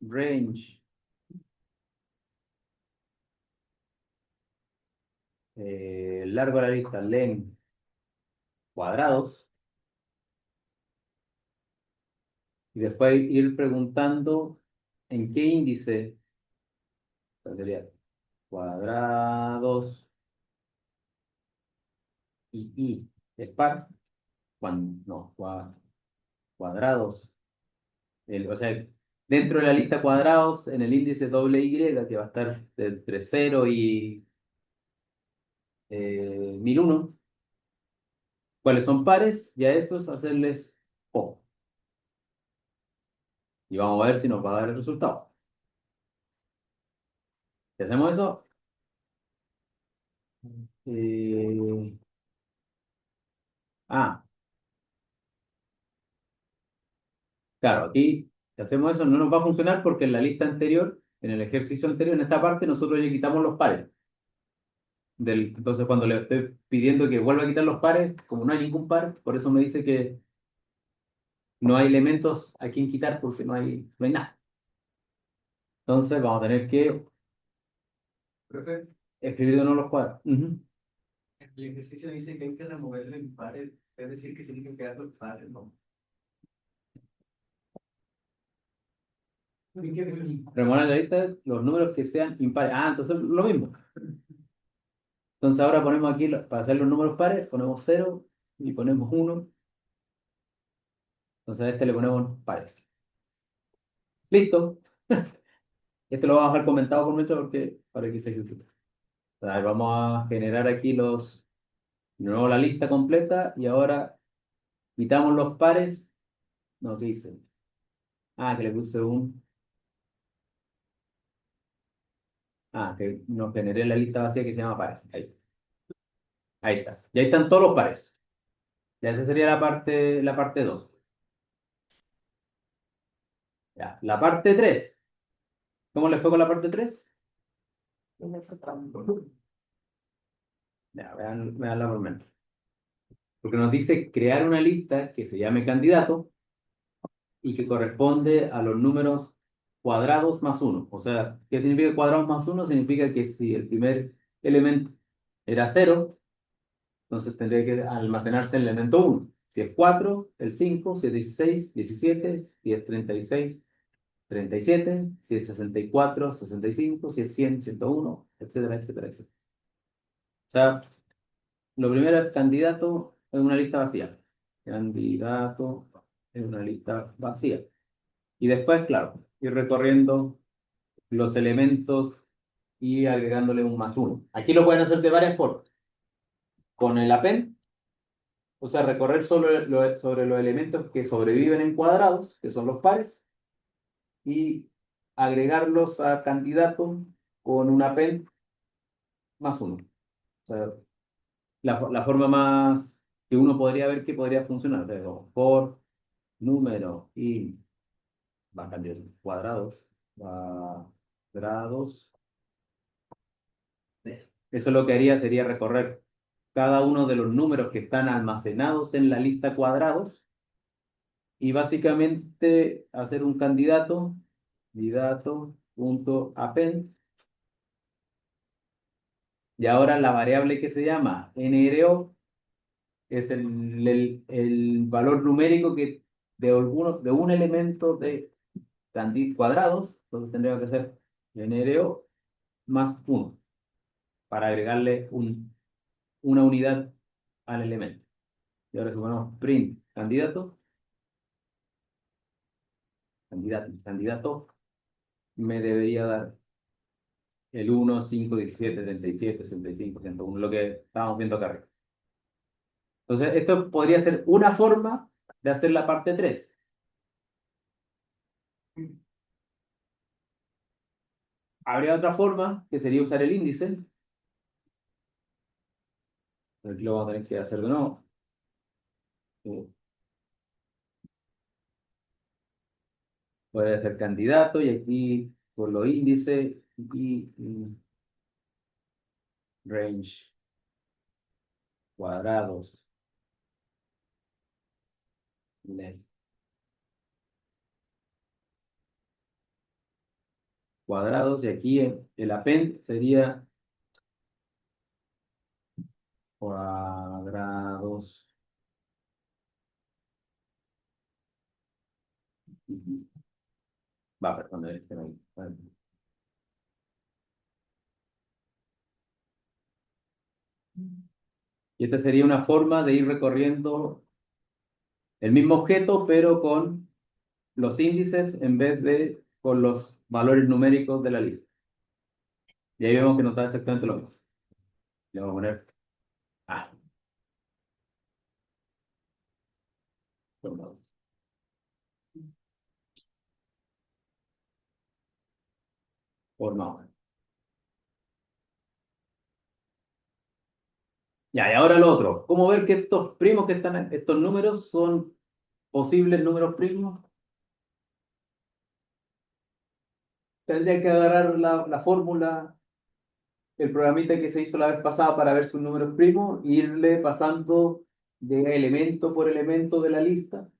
range, largo de la lista, len, cuadrados, y después ir preguntando en qué índice, sería cuadrados y es par, cuando, no, cuadrados. O sea, dentro de la lista cuadrados, en el índice doble Y, que va a estar entre 0 y 1001, ¿cuáles son pares? Y a estos hacerles O. Y vamos a ver si nos va a dar el resultado. Si hacemos eso, eh, ah, claro, aquí si hacemos eso no nos va a funcionar porque en la lista anterior, en el ejercicio anterior, en esta parte, nosotros ya quitamos los pares. Entonces, cuando le estoy pidiendo que vuelva a quitar los pares, como no hay ningún par, por eso me dice que no hay elementos a quien quitar porque no hay nada. Entonces vamos a tener que Profe, escribir de nuevo los cuadros. Ujú. el ejercicio dice que hay que removerlo en pares, es decir, que tiene que quedar los pares, ¿no? Remover en la lista los números que sean impares. Ah, entonces lo mismo. Entonces ahora ponemos aquí, para hacer los números pares, ponemos 0 y ponemos 1. Entonces a este le ponemos pares. Listo. Este lo vamos a dejar comentado por mucho porque para que se ejecute. Ahí vamos a generar aquí de nuevo la lista completa y ahora quitamos los pares. No, ¿qué hice? Ah, que le puse un. Ah, que nos generé la lista vacía que se llama pares. Ahí está. Ahí está. Y ahí están todos los pares. Ya esa sería la parte 2. Ya. La parte 3. ¿Cómo le fue con la parte 3? Ya, veanla por menos. Porque nos dice crear una lista que se llame candidato y que corresponde a los números cuadrados más uno. O sea, ¿qué significa cuadrados más uno? Significa que si el primer elemento era 0, entonces tendría que almacenarse el elemento 1. Si es 4, el 5, si es 16, 17, si es 36, 37, si es 64, 65, si es 100, 101, etcétera, etcétera, etcétera. O sea, lo primero es candidato en una lista vacía. Candidato es una lista vacía. Y después, claro, ir recorriendo los elementos y agregándole un más uno. Aquí lo pueden hacer de varias formas. Con el append, o sea, recorrer sobre los elementos que sobreviven en cuadrados, que son los pares, y agregarlos a candidato con un append más uno. O sea, la forma más que uno podría ver que podría funcionar. O sea, como por número y va candidatos cuadrados. Eso lo que haría sería recorrer cada uno de los números que están almacenados en la lista cuadrados y básicamente hacer un candidato.append, y ahora la variable que se llama NRO es el valor numérico de un elemento de cuadrados. Entonces tendríamos que hacer NRO más uno para agregarle una unidad al elemento. Y ahora si ponemos print candidato, me debería dar el 1, 5, 17, 37, 65, 101, lo que estábamos viendo acá arriba. Entonces, esto podría ser una forma de hacer la parte 3. Habría otra forma, que sería usar el índice. Aquí lo vamos a tener que hacer de nuevo. Puede hacer candidato y aquí por los índices y range cuadrados. Length cuadrados y aquí el append sería cuadrados. Va, perdón, y esta sería una forma de ir recorriendo el mismo objeto, pero con los índices en vez de con los valores numéricos de la lista. Y ahí vemos que nos da exactamente lo mismo. Le vamos a poner A. Formados. Formados. Ya, y ahora lo otro. ¿Cómo ver que estos primos que están, estos números son posibles números primos? Tendría que agarrar la fórmula, el programita que se hizo la vez pasada para ver sus números primos, e irle pasando de elemento por elemento de la lista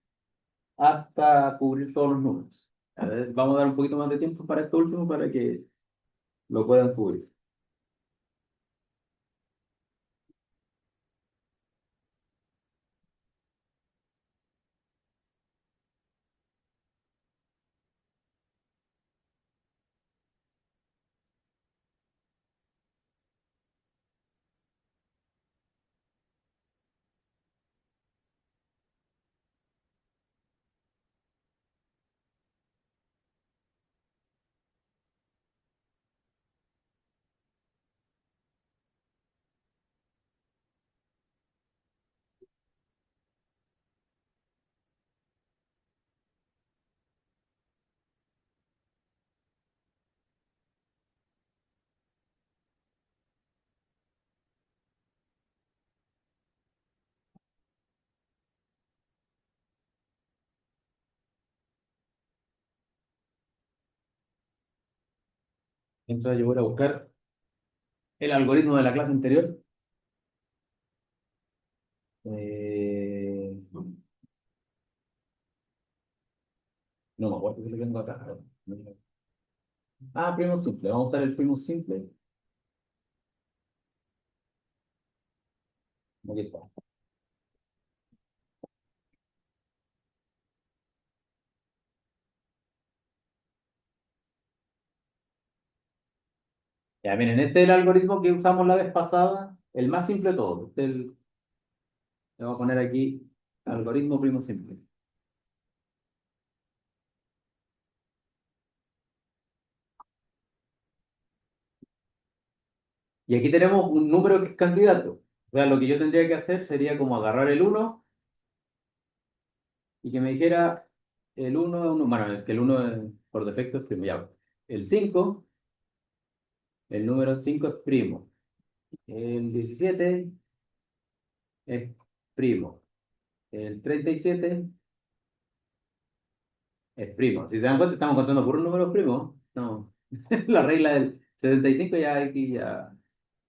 hasta cubrir todos los números. A ver, vamos a dar un poquito más de tiempo para esto último para que lo puedan cubrir. Entonces yo voy a buscar el algoritmo de la clase anterior. No me acuerdo si lo tengo acá. Ah, primo simple. Vamos a usar el primo simple. Aquí está. Ya, miren, este es el algoritmo que usamos la vez pasada, el más simple de todos. Le voy a poner aquí algoritmo primo simple. Y aquí tenemos un número que es candidato. O sea, lo que yo tendría que hacer sería como agarrar el uno y que me dijera el uno es uno, bueno, que el uno por defecto es primo, ya. El 5 el número 5 es primo. El 17 es primo. El 37 es primo. Si se dan cuenta, estamos contando por un número primo. No. La regla del 75 ya aquí ya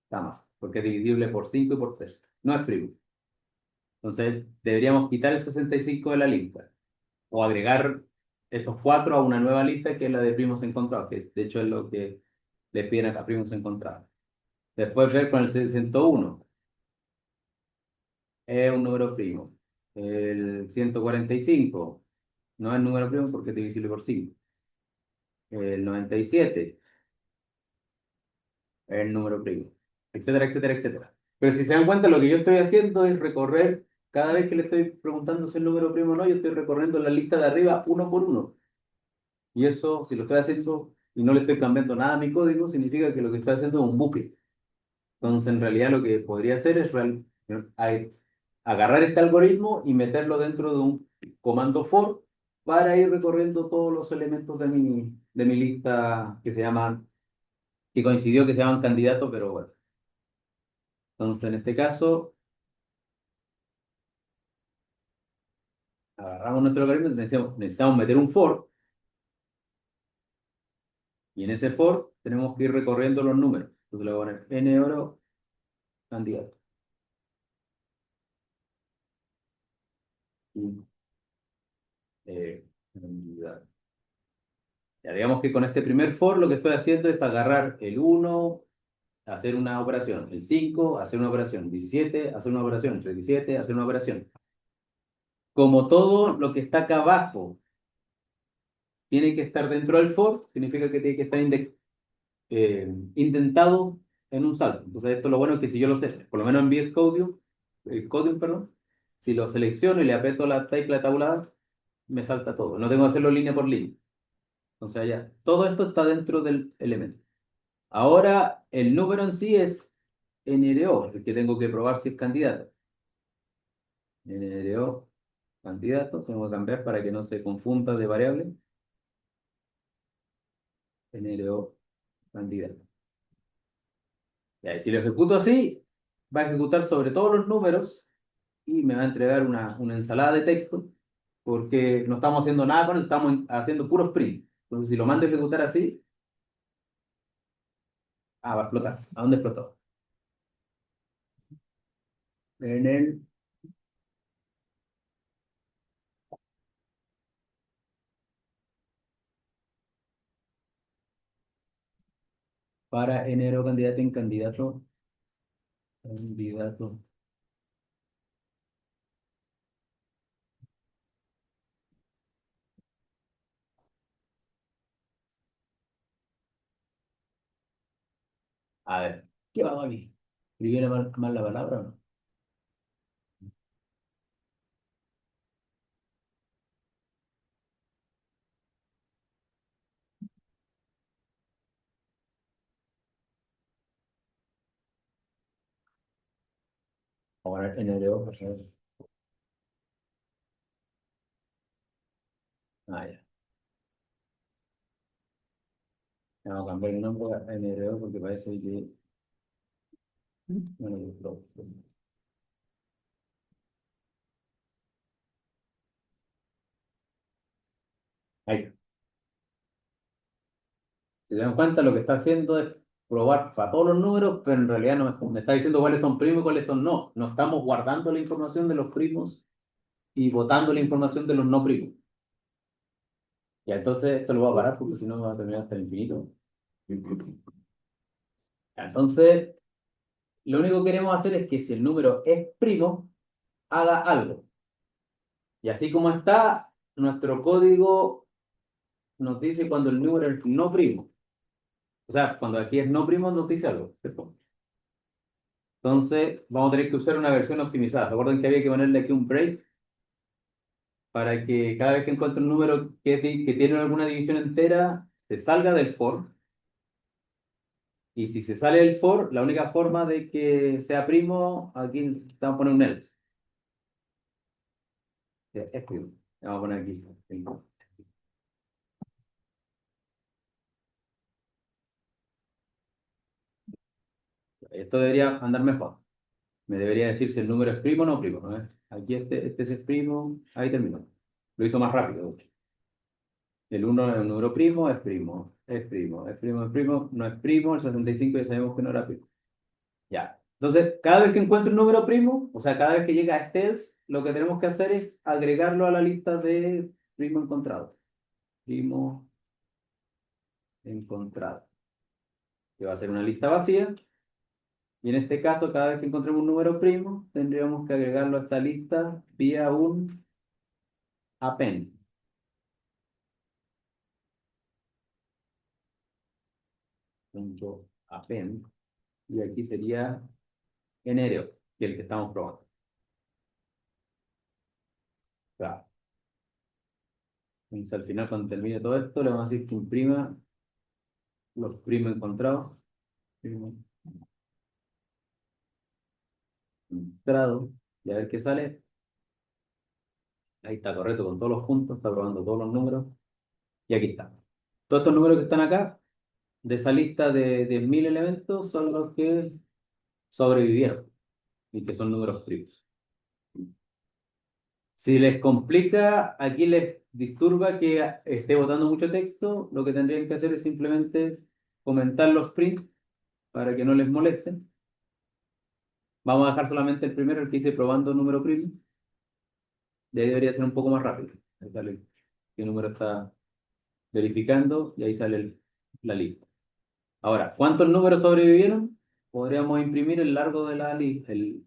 está más, porque es divisible por 5 y por 3. No es primo. Entonces, deberíamos quitar el 65 de la lista o agregar estos cuatro a una nueva lista que es la de primos encontrados, que de hecho es lo que le piden a primos encontrados. Después ver con el 601, es un número primo. El 145 no es número primo porque es divisible por 5. El 97 es el número primo, etcétera, etcétera, etcétera. Pero si se dan cuenta, lo que yo estoy haciendo es recorrer, cada vez que le estoy preguntando si es número primo o no, yo estoy recorriendo la lista de arriba uno por uno. Y eso, si lo estoy haciendo y no le estoy cambiando nada a mi código, significa que lo que estoy haciendo es un bucle. Entonces, en realidad, lo que podría hacer es agarrar este algoritmo y meterlo dentro de un comando for para ir recorriendo todos los elementos de mi lista que se llaman, que coincidió que se llaman candidatos, pero bueno. Entonces, en este caso, agarramos nuestro algoritmo, necesitamos meter un for, y en ese for tenemos que ir recorriendo los números. Entonces, le voy a poner n oro candidato. Y, candidato. Ya digamos que con este primer for lo que estoy haciendo es agarrar el uno, hacer una operación, el 5 hacer una operación, el 17 hacer una operación, el 37 hacer una operación. Como todo lo que está acá abajo tiene que estar dentro del for, significa que tiene que estar indentado en un salto. Entonces esto lo bueno es que si yo lo sé, por lo menos en VS Code, Codium, perdón, si lo selecciono y le aprieto la tecla tabulada, me salta todo. No tengo que hacerlo línea por línea. Entonces ya, todo esto está dentro del elemento. Ahora, el número en sí es NRO, el que tengo que probar si es candidato. NRO, candidato, tengo que cambiar para que no se confunda de variable. NRO, candidato. Ya, y si lo ejecuto así, va a ejecutar sobre todos los números y me va a entregar una ensalada de texto, porque no estamos haciendo nada con él, estamos haciendo puros print. Entonces, si lo mando a ejecutar así, va a explotar. ¿A dónde explotó? En el para NRO, candidato en candidato, candidato. A ver, ¿qué va a mí? ¿Escribí mal la palabra o no? Ahora NRO, por favor. Ya. Vamos a cambiar el nombre a NRO porque parece que no me gustó. Ahí. Si se dan cuenta, lo que está haciendo es probar para todos los números, pero en realidad no me está diciendo cuáles son primos y cuáles son no. No estamos guardando la información de los primos y botando la información de los no primos. Ya, entonces esto lo voy a parar porque si no va a terminar hasta el infinito. Ya, entonces, lo único que queremos hacer es que si el número es primo, haga algo. Y así como está, nuestro código nos dice cuando el número es no primo. O sea, cuando aquí es no primo, nos dice algo, ¿cierto? Entonces, vamos a tener que usar una versión optimizada. Recuerden que había que ponerle aquí un break para que cada vez que encuentre un número que tiene alguna división entera, se salga del for Y si se sale el for, la única forma de que sea primo, aquí vamos a poner un else. Es primo. Vamos a poner aquí. Esto debería andar mejor. Me debería decir si el número es primo o no primo, ¿no? Aquí este es primo, ahí terminó. Lo hizo más rápido, de hecho. El uno es un número primo, es primo, es primo, es primo, es primo, no es primo, el 65 ya sabemos que no era primo. Ya. Entonces, cada vez que encuentro un número primo, o sea, cada vez que llega a este else, lo que tenemos que hacer es agregarlo a la lista de primo encontrado. Primo encontrado. Que va a ser una lista vacía. Y en este caso, cada vez que encontremos un número primo, tendríamos que agregarlo a esta lista vía un append. Punto append. Y aquí sería enero, que es el que estamos probando. Claro. Entonces, al final, cuando termine todo esto, le vamos a decir que imprima los primos encontrados. Primo encontrado. Y a ver qué sale. Ahí está, correcto, con todos los puntos, está probando todos los números. Y aquí está. Todos estos números que están acá, de esa lista de 1000 elementos, son los que sobrevivieron y que son números primos. Si les complica, aquí les disturba que esté botando mucho texto, lo que tendrían que hacer es simplemente comentar los prints para que no les molesten. Vamos a dejar solamente el primero, el que dice probando número primo. De ahí debería ser un poco más rápido. Ahí sale qué número está verificando y ahí sale la lista. Ahora, ¿cuántos números sobrevivieron? Podríamos imprimir el largo de la lista, el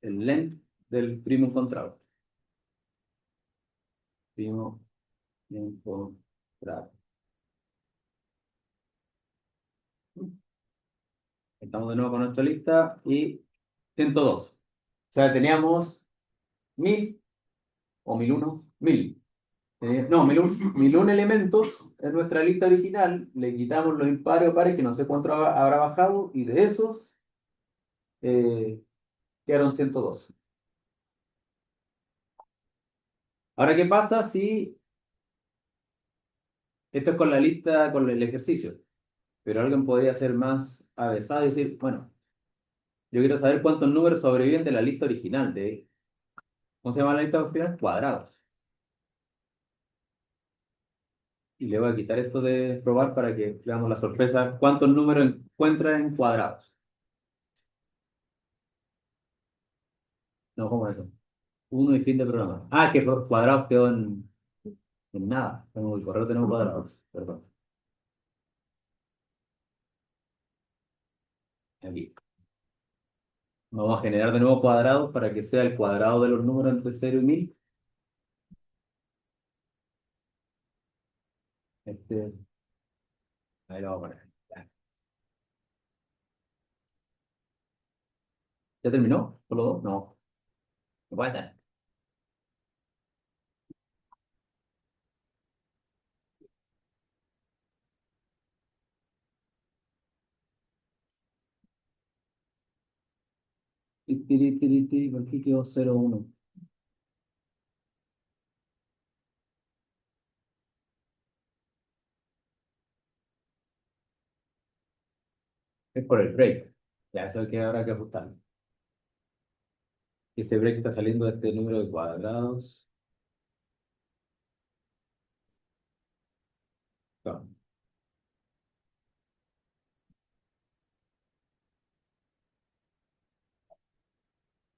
length del primo encontrado. Primo encontrado. Estamos de nuevo con nuestra lista y 102. O sea, teníamos 1000 o 1001, 1000. No, 1001 elementos en nuestra lista original. Le quitamos los impares o pares, que no sé cuánto habrá bajado, y de esos eh, quedaron 102. Ahora, ¿qué pasa si esto es con la lista, con el ejercicio? Pero alguien podría ser más avesado y decir, bueno, yo quiero saber cuántos números sobreviven de la lista original, ¿cómo se llama la lista original? Cuadrados. Y le voy a quitar esto de probar para que veamos la sorpresa. ¿Cuántos números encuentra en cuadrados? No, ¿cómo es eso? Uno y fin de programa. Ah, que por cuadrados quedó en nada. En el correo tenemos cuadrados. Perdón. Aquí. Vamos a generar de nuevo cuadrados para que sea el cuadrado de los números entre 0 y 1000. Este, ahí lo vamos a poner. Ya. ¿Ya terminó? ¿Solo dos? No. No puede ser. ¿Por qué quedó 0, 1? Es por el break. Ya, eso es que habrá que ajustar. Este break está saliendo de este número de cuadrados. No.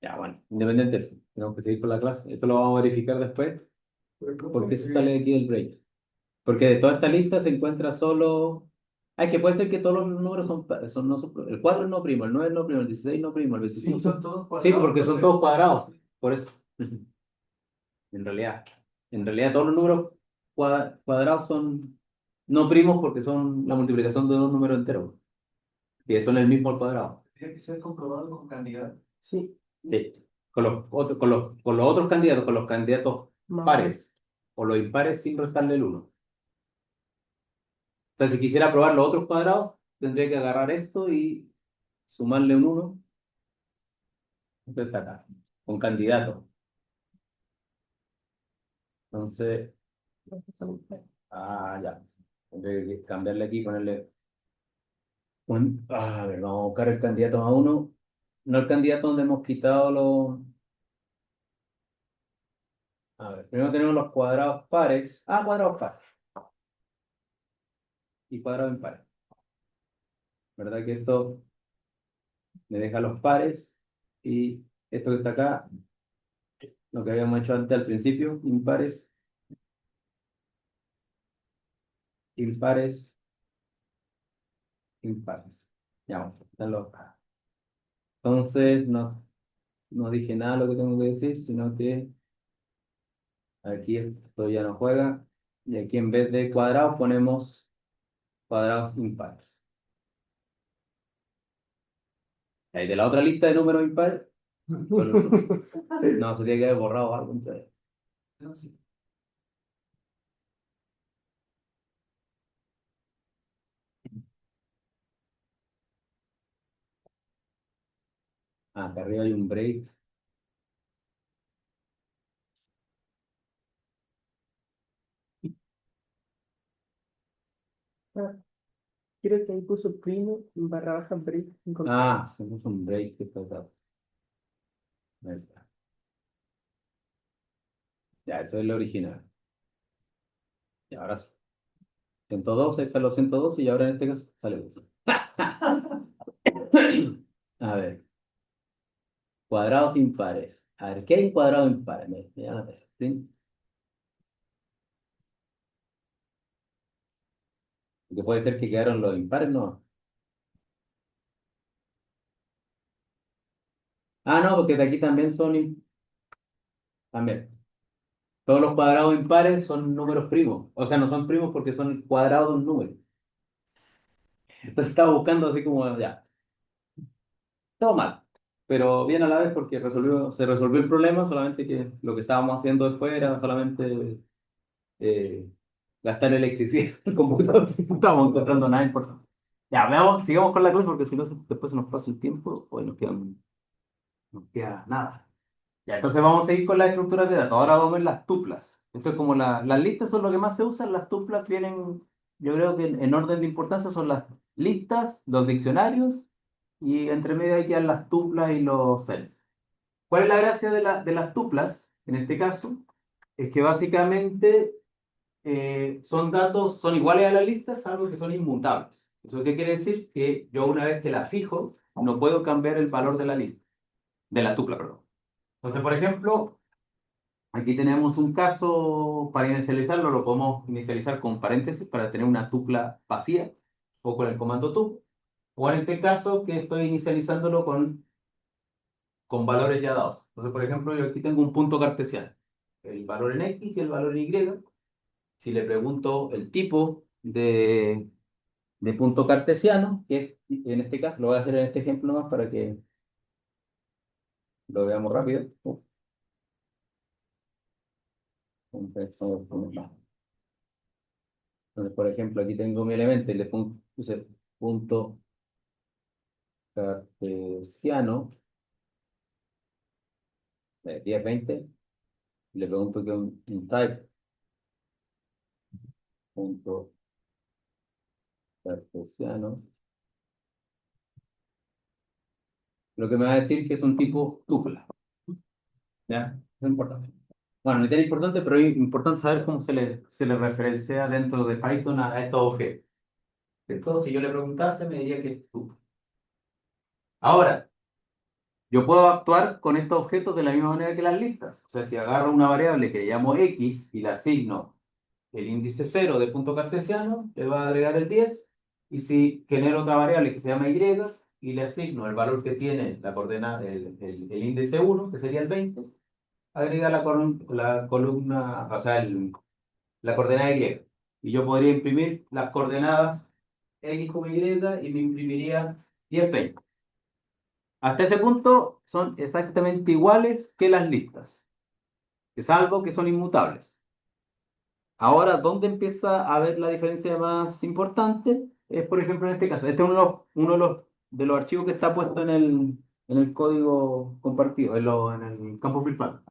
Ya, bueno, independiente de eso, tenemos que seguir con la clase. Esto lo vamos a verificar después. ¿Por qué se sale aquí el break? Porque de toda esta lista se encuentra solo. Ah, es que puede ser que todos los números no son. El 4 es no primo, el 9 es no primo, el 16 no primo, el 25. Sí, son todos Sí, cuadrados. porque son todos cuadrados. Por eso. En realidad. En realidad, todos los números cuadrados son no primos porque son la multiplicación de dos números enteros. Que son el mismo al cuadrado. Tiene que ser comprobado con cantidad. Sí. Sí. Con los otros candidatos, con los candidatos pares o los impares sin restarle el uno. O sea, si quisiera probar los otros cuadrados, tendría que agarrar esto y sumarle un uno. Esto está acá, con candidato. Entonces, ya. Tendré que cambiarle aquí, ponerle a ver, vamos a buscar el candidato a uno. No el candidato donde hemos quitado los. A ver, primero tenemos los cuadrados pares. Cuadrados pares y cuadrados impares. ¿Verdad que esto me deja los pares? Y esto que está acá, lo que habíamos hecho antes al principio, impares, impares, impares. Ya, vamos, están los. Entonces, no dije nada de lo que tengo que decir, sino que aquí esto ya no juega. Y aquí en vez de cuadrados ponemos cuadrados impares. Ahí de la otra lista de números impares, no, se tiene que haber borrado algo. Entonces. No, sí. Acá arriba hay un break. Ah, creo que ahí puso primo barra baja break. Se puso un break que está acá. Ahí está. Ya, eso es lo original. Y ahora 102, ahí están los 102 y ahora en este caso sale uno. A ver, cuadrados impares. A ver, ¿qué hay en cuadrado impares? Me llama la atención, ¿sí? Que puede ser que quedaron los impares, ¿no? No, porque de aquí también son también. Todos los cuadrados impares son números primos. O sea, no son primos porque son el cuadrado de un número. Entonces estaba buscando así como, ya, todo mal. Pero bien a la vez porque se resolvió el problema, solamente que lo que estábamos haciendo después era solamente eh, gastar electricidad en el computador. No estábamos encontrando nada importante. Ya, veamos, sigamos con la clase porque si no, después se nos pasa el tiempo o nos queda nada. Ya, entonces vamos a seguir con las estructuras de datos. Ahora vamos a ver las tuplas. Esto es como las listas son lo que más se usan, las tuplas vienen, yo creo que en orden de importancia son las listas, los diccionarios y entre medio hay ya las tuplas y los cells. ¿Cuál es la gracia de las tuplas? En este caso, es que básicamente son datos, son iguales a las listas, salvo que son inmutables. ¿Eso qué quiere decir? Que yo una vez que la fijo, no puedo cambiar el valor de la lista, de la tupla, perdón. Entonces, por ejemplo, aquí tenemos un caso para inicializarlo, lo podemos inicializar con paréntesis para tener una tupla vacía o con el comando tup. O en este caso que estoy inicializándolo con valores ya dados. Entonces, por ejemplo, yo aquí tengo un punto cartesiano, el valor en X y el valor en Y. Si le pregunto el tipo de punto cartesiano, que es en este caso, lo voy a hacer en este ejemplo nomás para que lo veamos rápido. Entonces, por ejemplo, aquí tengo mi elemento y le puse punto cartesiano de 10, 20. Y le pregunto que un type punto cartesiano. Lo que me va a decir que es un tipo tupla. ¿Ya? Es importante. Bueno, no es tan importante, pero es importante saber cómo se le referencia dentro de Python a estos objetos. Entonces, si yo le preguntase, me diría que es tupla. Ahora, yo puedo actuar con estos objetos de la misma manera que las listas. O sea, si agarro una variable que le llamo X y la asigno el índice 0 de punto cartesiano, le va a agregar el 10. Y si genero otra variable que se llama Y y le asigno el valor que tiene la coordenada, el índice 1, que sería el 20, agrega la columna, o sea, la coordenada Y. Y yo podría imprimir las coordenadas X como Y y me imprimiría 10, 20. Hasta ese punto son exactamente iguales que las listas, salvo que son inmutables. Ahora, ¿dónde empieza a haber la diferencia más importante? es, por ejemplo, en este caso, este es uno de los archivos que está puesto en el código compartido, en el campo virtual.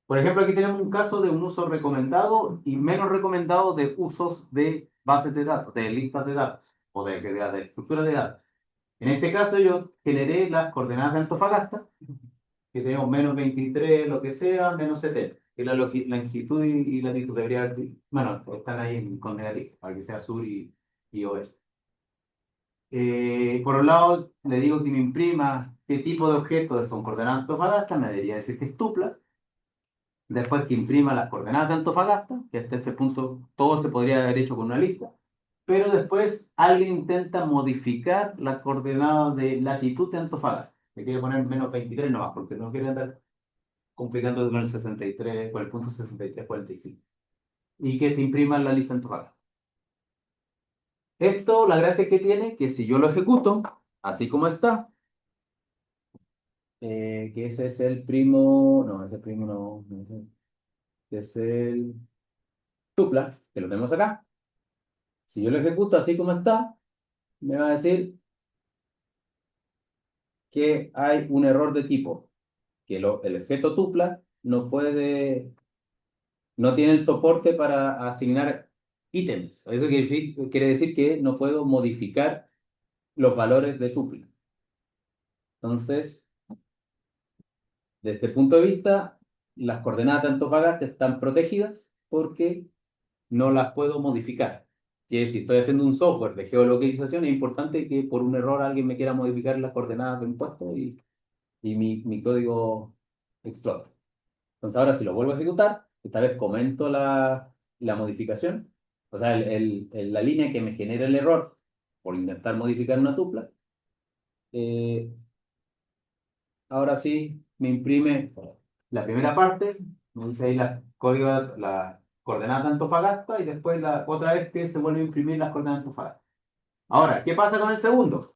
Por ejemplo, aquí tenemos un caso de un uso recomendado y menos recomendado de usos de bases de datos, de listas de datos o de estructuras de datos. En este caso yo generé las coordenadas de Antofagasta, que tenemos -23, lo que sea, -70. Y la longitud y latitud debería haber, bueno, están ahí con negativo, para que sea sur y oeste. Por un lado, le digo que me imprima qué tipo de objetos son coordenadas de Antofagasta, me debería decir que es tupla. Después que imprima las coordenadas de Antofagasta, que hasta ese punto todo se podría haber hecho con una lista. Pero después alguien intenta modificar las coordenadas de latitud de Antofagasta. Le quiere poner -23 nomás, porque no quiere andar complicando con el 63, con el punto 6345. Y que se imprima en la lista Antofagasta. Esto, la gracia que tiene, que si yo lo ejecuto, así como está, que ese es el primo, no, ese primo no, es el tupla, que lo tenemos acá. Si yo lo ejecuto así como está, me va a decir que hay un error de tipo, que el objeto tupla no tiene el soporte para asignar ítems. Eso quiere decir que no puedo modificar los valores de tupla. Entonces, desde este punto de vista, las coordenadas de Antofagasta están protegidas porque no las puedo modificar. Que si estoy haciendo un software de geolocalización, es importante que por un error alguien me quiera modificar las coordenadas de un puesto y mi código explota. Entonces ahora si lo vuelvo a ejecutar, esta vez comento la modificación, o sea, la línea que me genera el error por intentar modificar una tupla. eh, Ahora sí me imprime la primera parte, me dice ahí la coordenada de Antofagasta y después la otra vez que se vuelve a imprimir las coordenadas de Antofagasta. Ahora, ¿qué pasa con el segundo?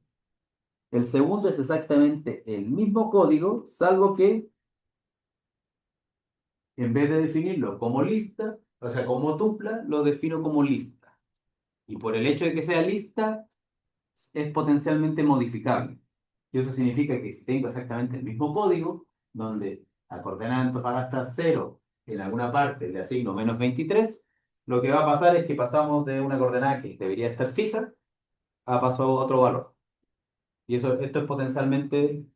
El segundo es exactamente el mismo código, salvo que en vez de definirlo como lista, o sea, como tupla, lo defino como lista. Y por el hecho de que sea lista, es potencialmente modificable. Y eso significa que si tengo exactamente el mismo código, donde a coordenada de Antofagasta 0 en alguna parte le asigno -23, lo que va a pasar es que pasamos de una coordenada que debería estar fija a paso a otro valor. Y esto es potencialmente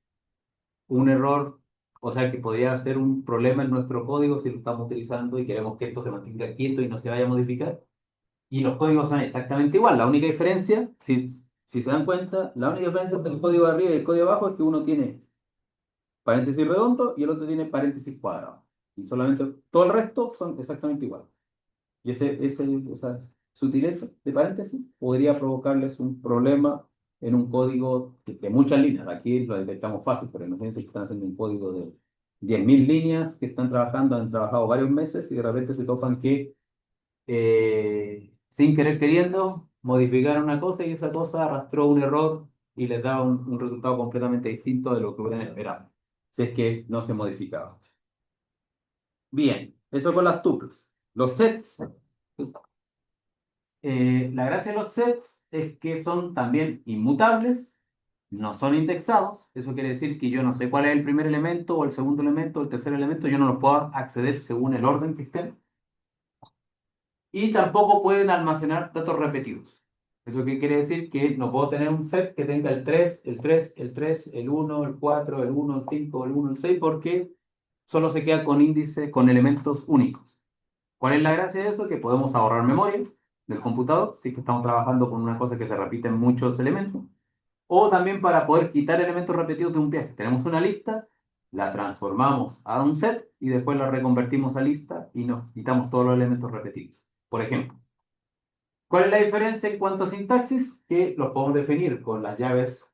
un error, o sea, que podría ser un problema en nuestro código si lo estamos utilizando y queremos que esto se mantenga quieto y no se vaya a modificar. Y los códigos son exactamente igual. La única diferencia, si se dan cuenta, la única diferencia entre el código de arriba y el código de abajo es que uno tiene paréntesis redondo y el otro tiene paréntesis cuadrado. Y solamente todo el resto son exactamente igual. Y esa sutileza de paréntesis podría provocarles un problema en un código de muchas líneas. Aquí lo detectamos fácil, pero imagínense que están haciendo un código de 10.000 líneas, que están trabajando, han trabajado varios meses y de repente se topan que sin querer queriendo modificaron una cosa y esa cosa arrastró un error y les da un resultado completamente distinto de lo que hubieran esperado, si es que no se modificaba. Bien, eso con las tuples. Los sets. La gracia de los sets es que son también inmutables, no son indexados. Eso quiere decir que yo no sé cuál es el primer elemento o el segundo elemento o el tercer elemento. Yo no los puedo acceder según el orden que estén. Y tampoco pueden almacenar datos repetidos. ¿Eso qué quiere decir? Que no puedo tener un set que tenga el 3, el 3, el 3, el 1, el 4, el 1, el 5, el 1, el 6, porque solo se queda con índices, con elementos únicos. ¿Cuál es la gracia de eso? Que podemos ahorrar memoria del computador, si que estamos trabajando con una cosa que se repiten muchos elementos, o también para poder quitar elementos repetidos de un viaje. Tenemos una lista, la transformamos a un set y después la reconvertimos a lista y nos quitamos todos los elementos repetidos. Por ejemplo, ¿cuál es la diferencia en cuanto a sintaxis? Que los podemos definir con las llaves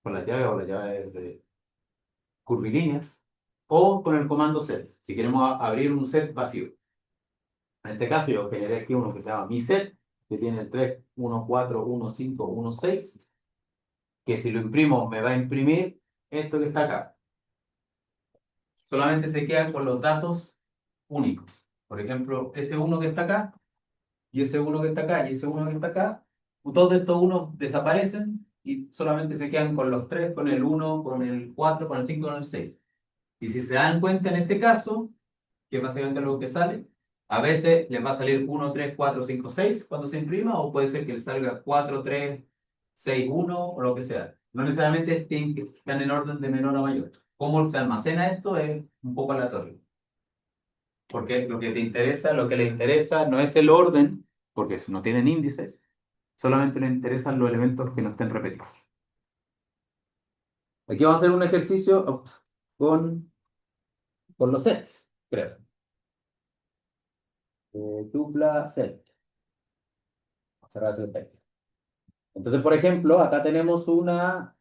o las llaves de curvilíneas, o con el comando set, si queremos abrir un set vacío. En este caso yo generé aquí uno que se llama mi set, que tiene el 3, 1, 4, 1, 5, 1, 6, que si lo imprimo me va a imprimir esto que está acá. Solamente se quedan con los datos únicos. Por ejemplo, ese uno que está acá, y ese uno que está acá, y ese uno que está acá, todos estos unos desaparecen y solamente se quedan con los 3, con el 1, con el 4, con el 5, con el 6. Y si se dan cuenta en este caso, que es básicamente lo que sale, a veces les va a salir 1, 3, 4, 5, 6 cuando se imprima, o puede ser que les salga 4, 3, 6, 1 o lo que sea. No necesariamente tienen que estar en orden de menor a mayor. Cómo se almacena esto es un poco aleatorio. Porque lo que te interesa, lo que les interesa no es el orden, porque si no tienen índices, solamente les interesan los elementos que no estén repetidos. Aquí vamos a hacer un ejercicio con los sets, creo. Tupla set. Vamos a cerrar ese detalle. Entonces, por ejemplo, acá tenemos una...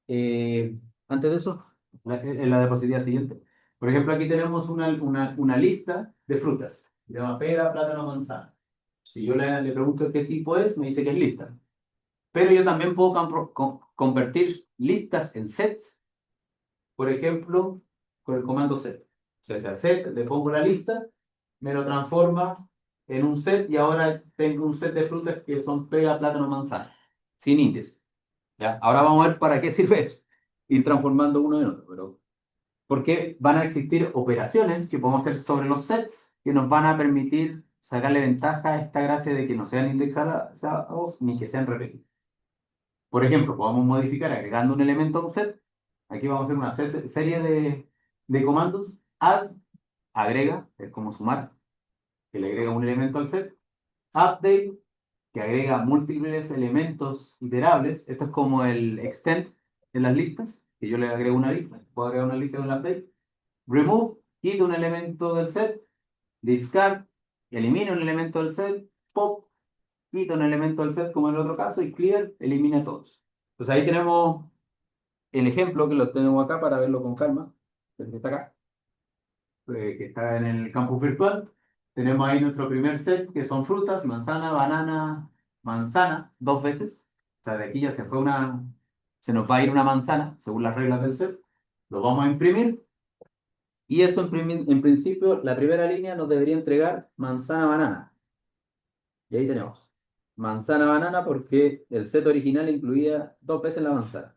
antes de eso, en la diapositiva siguiente. Por ejemplo, aquí tenemos una lista de frutas. Se llama pera, plátano, manzana. Si yo le pregunto qué tipo es, me dice que es lista. Pero yo también puedo convertir listas en sets, por ejemplo, con el comando set. O sea, si al set le pongo la lista, me lo transforma en un set y ahora tengo un set de frutas que son pera, plátano, manzana, sin índice. ¿Ya? Ahora vamos a ver para qué sirve eso. Ir transformando uno en otro. Porque van a existir operaciones que podemos hacer sobre los sets que nos van a permitir sacarle ventaja a esta gracia de que no sean indexados ni que sean repetidos. Por ejemplo, podemos modificar agregando un elemento a un set. Aquí vamos a hacer una serie de comandos. Add, agrega, es como sumar, que le agrega un elemento al set. Update, que agrega múltiples elementos iterables. Esto es como el extend en las listas, que yo le agrego una lista. Puedo agregar una lista con un update. Remove, quito un elemento del set. Discard, elimina un elemento del set. Pop, quita un elemento del set como en el otro caso. Y clear, elimina todos. Entonces ahí tenemos el ejemplo que lo tenemos acá para verlo con calma. El que está acá, que está en el campus virtual. Tenemos ahí nuestro primer set, que son frutas, manzana, banana, manzana, dos veces. O sea, de aquí ya se fue se nos va a ir una manzana, según las reglas del set. Lo vamos a imprimir. Y eso en principio, la primera línea nos debería entregar manzana, banana. Y ahí tenemos. Manzana, banana, porque el set original incluía dos veces la manzana.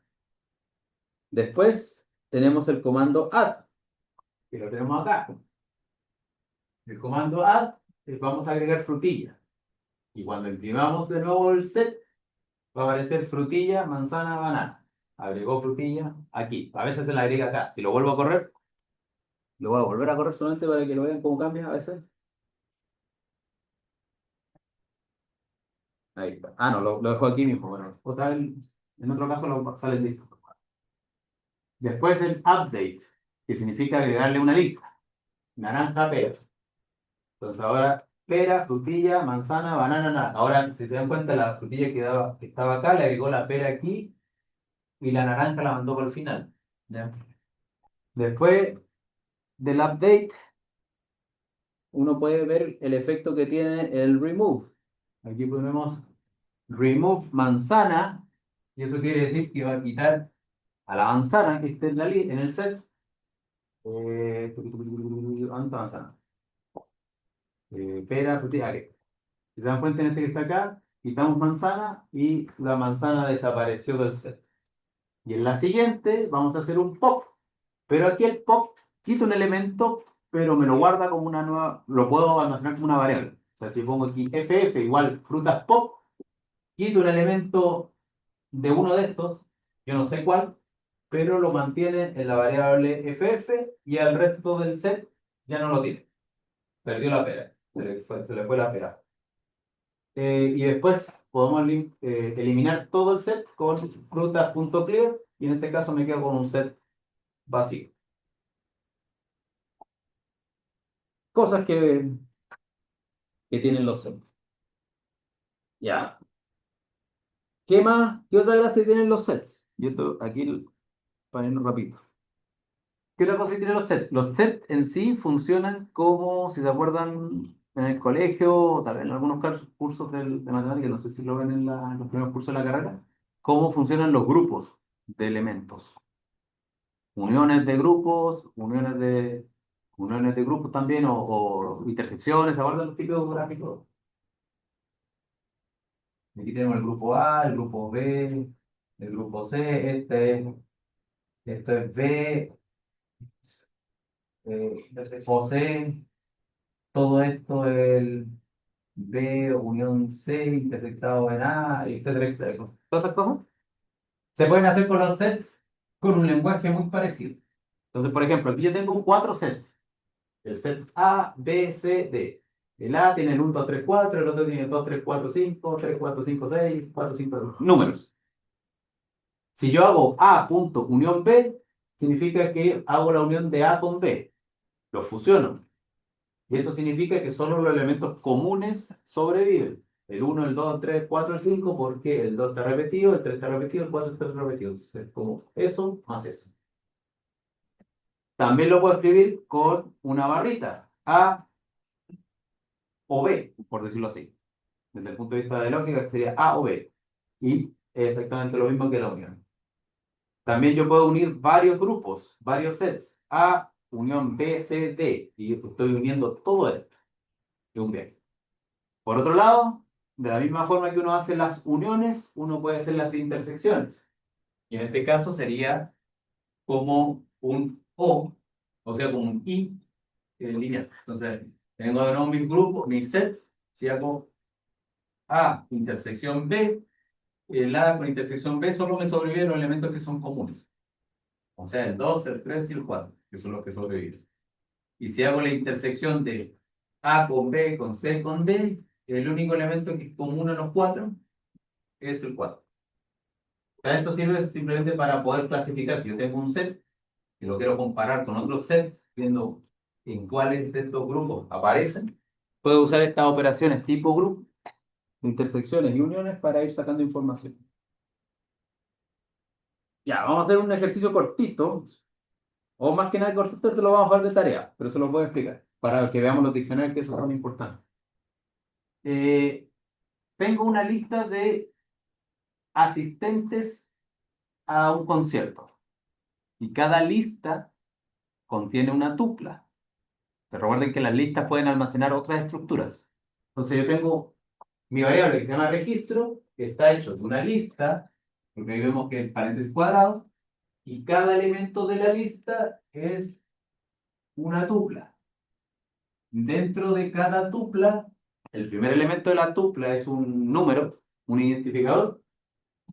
Después tenemos el comando add, que lo tenemos acá. El comando add, vamos a agregar frutilla. Y cuando imprimamos de nuevo el set, va a aparecer frutilla, manzana, banana. Agregó frutilla aquí. A veces se la agrega acá. Si lo vuelvo a correr, lo voy a volver a correr solamente para que lo vean cómo cambia a veces. Ahí está. Ah, no, lo dejo aquí mismo. Bueno, otra vez, en otro caso sale el disco. Después el update, que significa agregarle una lista. Naranja, pera. Entonces ahora pera, frutilla, manzana, banana, naranja. Ahora, si se dan cuenta, la frutilla que estaba acá, le agregó la pera aquí y la naranja la mandó por el final. ¿Ya? Después del update, uno puede ver el efecto que tiene el remove. Aquí ponemos remove manzana, y eso quiere decir que va a quitar a la manzana que esté en el set. ¿Dónde manzana? Pera, frutilla, aquí. Si se dan cuenta en este que está acá, quitamos manzana y la manzana desapareció del set. Y en la siguiente vamos a hacer un pop. Pero aquí el pop quita un elemento, pero me lo guarda como una nueva, lo puedo almacenar como una variable. O sea, si pongo aquí ff igual frutas pop, quito un elemento de uno de estos, yo no sé cuál, pero lo mantiene en la variable ff y al resto del set ya no lo tiene. Perdió la pera, se le fue la pera. Y después podemos eliminar todo el set con frutas.clear y en este caso me quedo con un set vacío. Cosas que tienen los sets. Ya. ¿Qué más? ¿Qué otra gracia tienen los sets? Aquí para irnos rapidito. ¿Qué otra cosa tienen los sets? Los sets en sí funcionan como, si se acuerdan, en el colegio, o tal vez en algunos cursos de matemáticas, no sé si lo ven en los primeros cursos de la carrera, cómo funcionan los grupos de elementos. Uniones de grupos, uniones de grupos también, o intersecciones, ¿se acuerdan los tipos gráficos? Aquí tenemos el grupo A, el grupo B, el grupo C, esto es B, o C, todo esto es el B unión C intersectado en A, etcétera, etcétera. Todas esas cosas se pueden hacer con los sets con un lenguaje muy parecido. Entonces, por ejemplo, aquí yo tengo cuatro sets. El set A, B, C, D. El A tiene el 1, 2, 3, 4, el otro tiene 2, 3, 4, 5, 3, 4, 5, 6, 4, 5, números. Si yo hago A punto unión B, significa que hago la unión de A con B. Los fusiono. Y eso significa que solo los elementos comunes sobreviven. El 1, el 2, el 3, el 4, el 5, porque el 2 está repetido, el 3 está repetido, el 4 está repetido. Entonces, como eso más eso. También lo puedo escribir con una barrita. A o B, por decirlo así. Desde el punto de vista de lógica, sería A o B. Y es exactamente lo mismo que la unión. También yo puedo unir varios grupos, varios sets. A, unión B, C, D. Y yo estoy uniendo todo esto de un viaje. Por otro lado, de la misma forma que uno hace las uniones, uno puede hacer las intersecciones. Y en este caso sería como un o sea, como un I lineal. Entonces, tengo de nuevo mis grupos, mis sets. Si hago A intersección B, el A con intersección B solo me sobreviven los elementos que son comunes. O sea, el 2, el 3 y el 4, que son los que sobreviven. Y si hago la intersección de A con B, con C, con D, el único elemento que es común a los cuatro es el 4. Esto sirve simplemente para poder clasificar. Si yo tengo un set y lo quiero comparar con otros sets, viendo en cuáles de estos grupos aparecen, puedo usar estas operaciones tipo grupo, intersecciones y uniones para ir sacando información. Ya, vamos a hacer un ejercicio cortito, o más que nada cortito, te lo vamos a dar de tarea, pero se lo voy a explicar, para que veamos los diccionarios que esos son importantes. Eh, Tengo una lista de asistentes a un concierto, y cada lista contiene una tupla. Se recuerden que las listas pueden almacenar otras estructuras. Entonces yo tengo mi variable que se llama registro, que está hecho de una lista, porque ahí vemos que es paréntesis cuadrado, y cada elemento de la lista es una tupla. Dentro de cada tupla, el primer elemento de la tupla es un número, un identificador.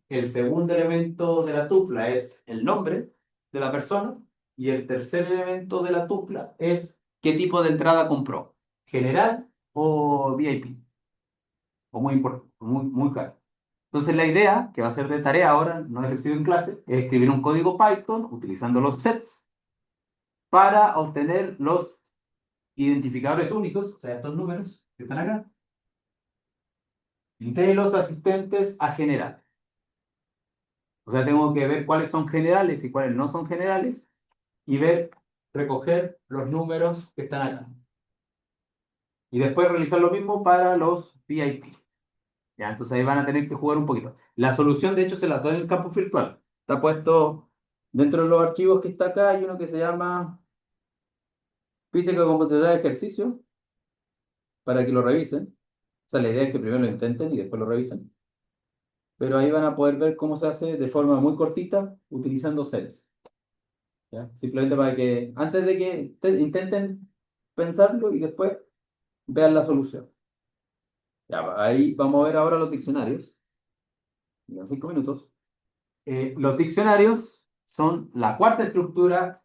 El segundo elemento de la tupla es el nombre de la persona. Y el tercer elemento de la tupla es qué tipo de entrada compró. General o VIP. O muy importante, muy claro. Entonces la idea, que va a ser de tarea ahora, no ejercicio en clase, es escribir un código Python utilizando los sets para obtener los identificadores únicos, o sea, estos números que están acá, de los asistentes a general. O sea, tengo que ver cuáles son generales y cuáles no son generales y ver, recoger los números que están acá. Y después realizar lo mismo para los VIP. Ya, entonces ahí van a tener que jugar un poquito. La solución, de hecho, se la doy en el campus virtual. Está puesto dentro de los archivos que está acá. Hay uno que se llama Física Computacional de Ejercicio para que lo revisen. O sea, la idea es que primero lo intenten y después lo revisen. Pero ahí van a poder ver cómo se hace de forma muy cortita utilizando sets. ¿Ya? Simplemente para que antes de que intenten pensarlo y después vean la solución. Ya, ahí vamos a ver ahora los diccionarios. En 5 minutos. Los diccionarios son la cuarta estructura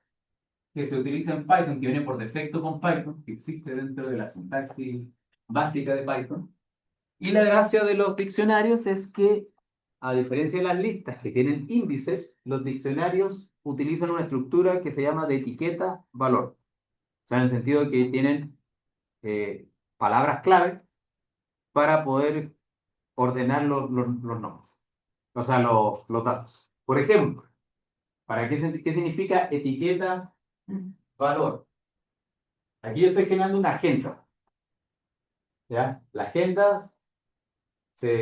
que se utiliza en Python, que viene por defecto con Python, que existe dentro de la sintaxis básica de Python. Y la gracia de los diccionarios es que, a diferencia de las listas que tienen índices, los diccionarios utilizan una estructura que se llama de etiqueta valor. O sea, en el sentido de que tienen palabras clave para poder ordenar los nombres, o sea, los datos. Por ejemplo, ¿qué significa etiqueta valor? Aquí yo estoy generando una agenda. ¿Ya? La agenda,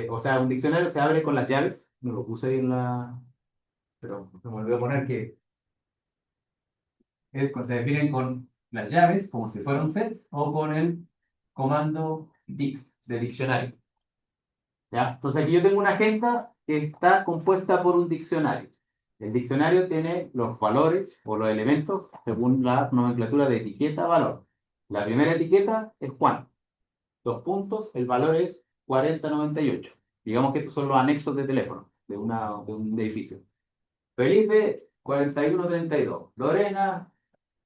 o sea, un diccionario se abre con las llaves. No lo puse ahí en la. Pero se me olvidó poner que se definen con las llaves, como si fuera un set, o con el comando dict de diccionario. ¿Ya? Entonces aquí yo tengo una agenda que está compuesta por un diccionario. El diccionario tiene los valores o los elementos según la nomenclatura de etiqueta-valor. La primera etiqueta es Juan. Dos puntos, el valor es 4098. Digamos que estos son los anexos de teléfono de un edificio. Felipe, 4132. Lorena,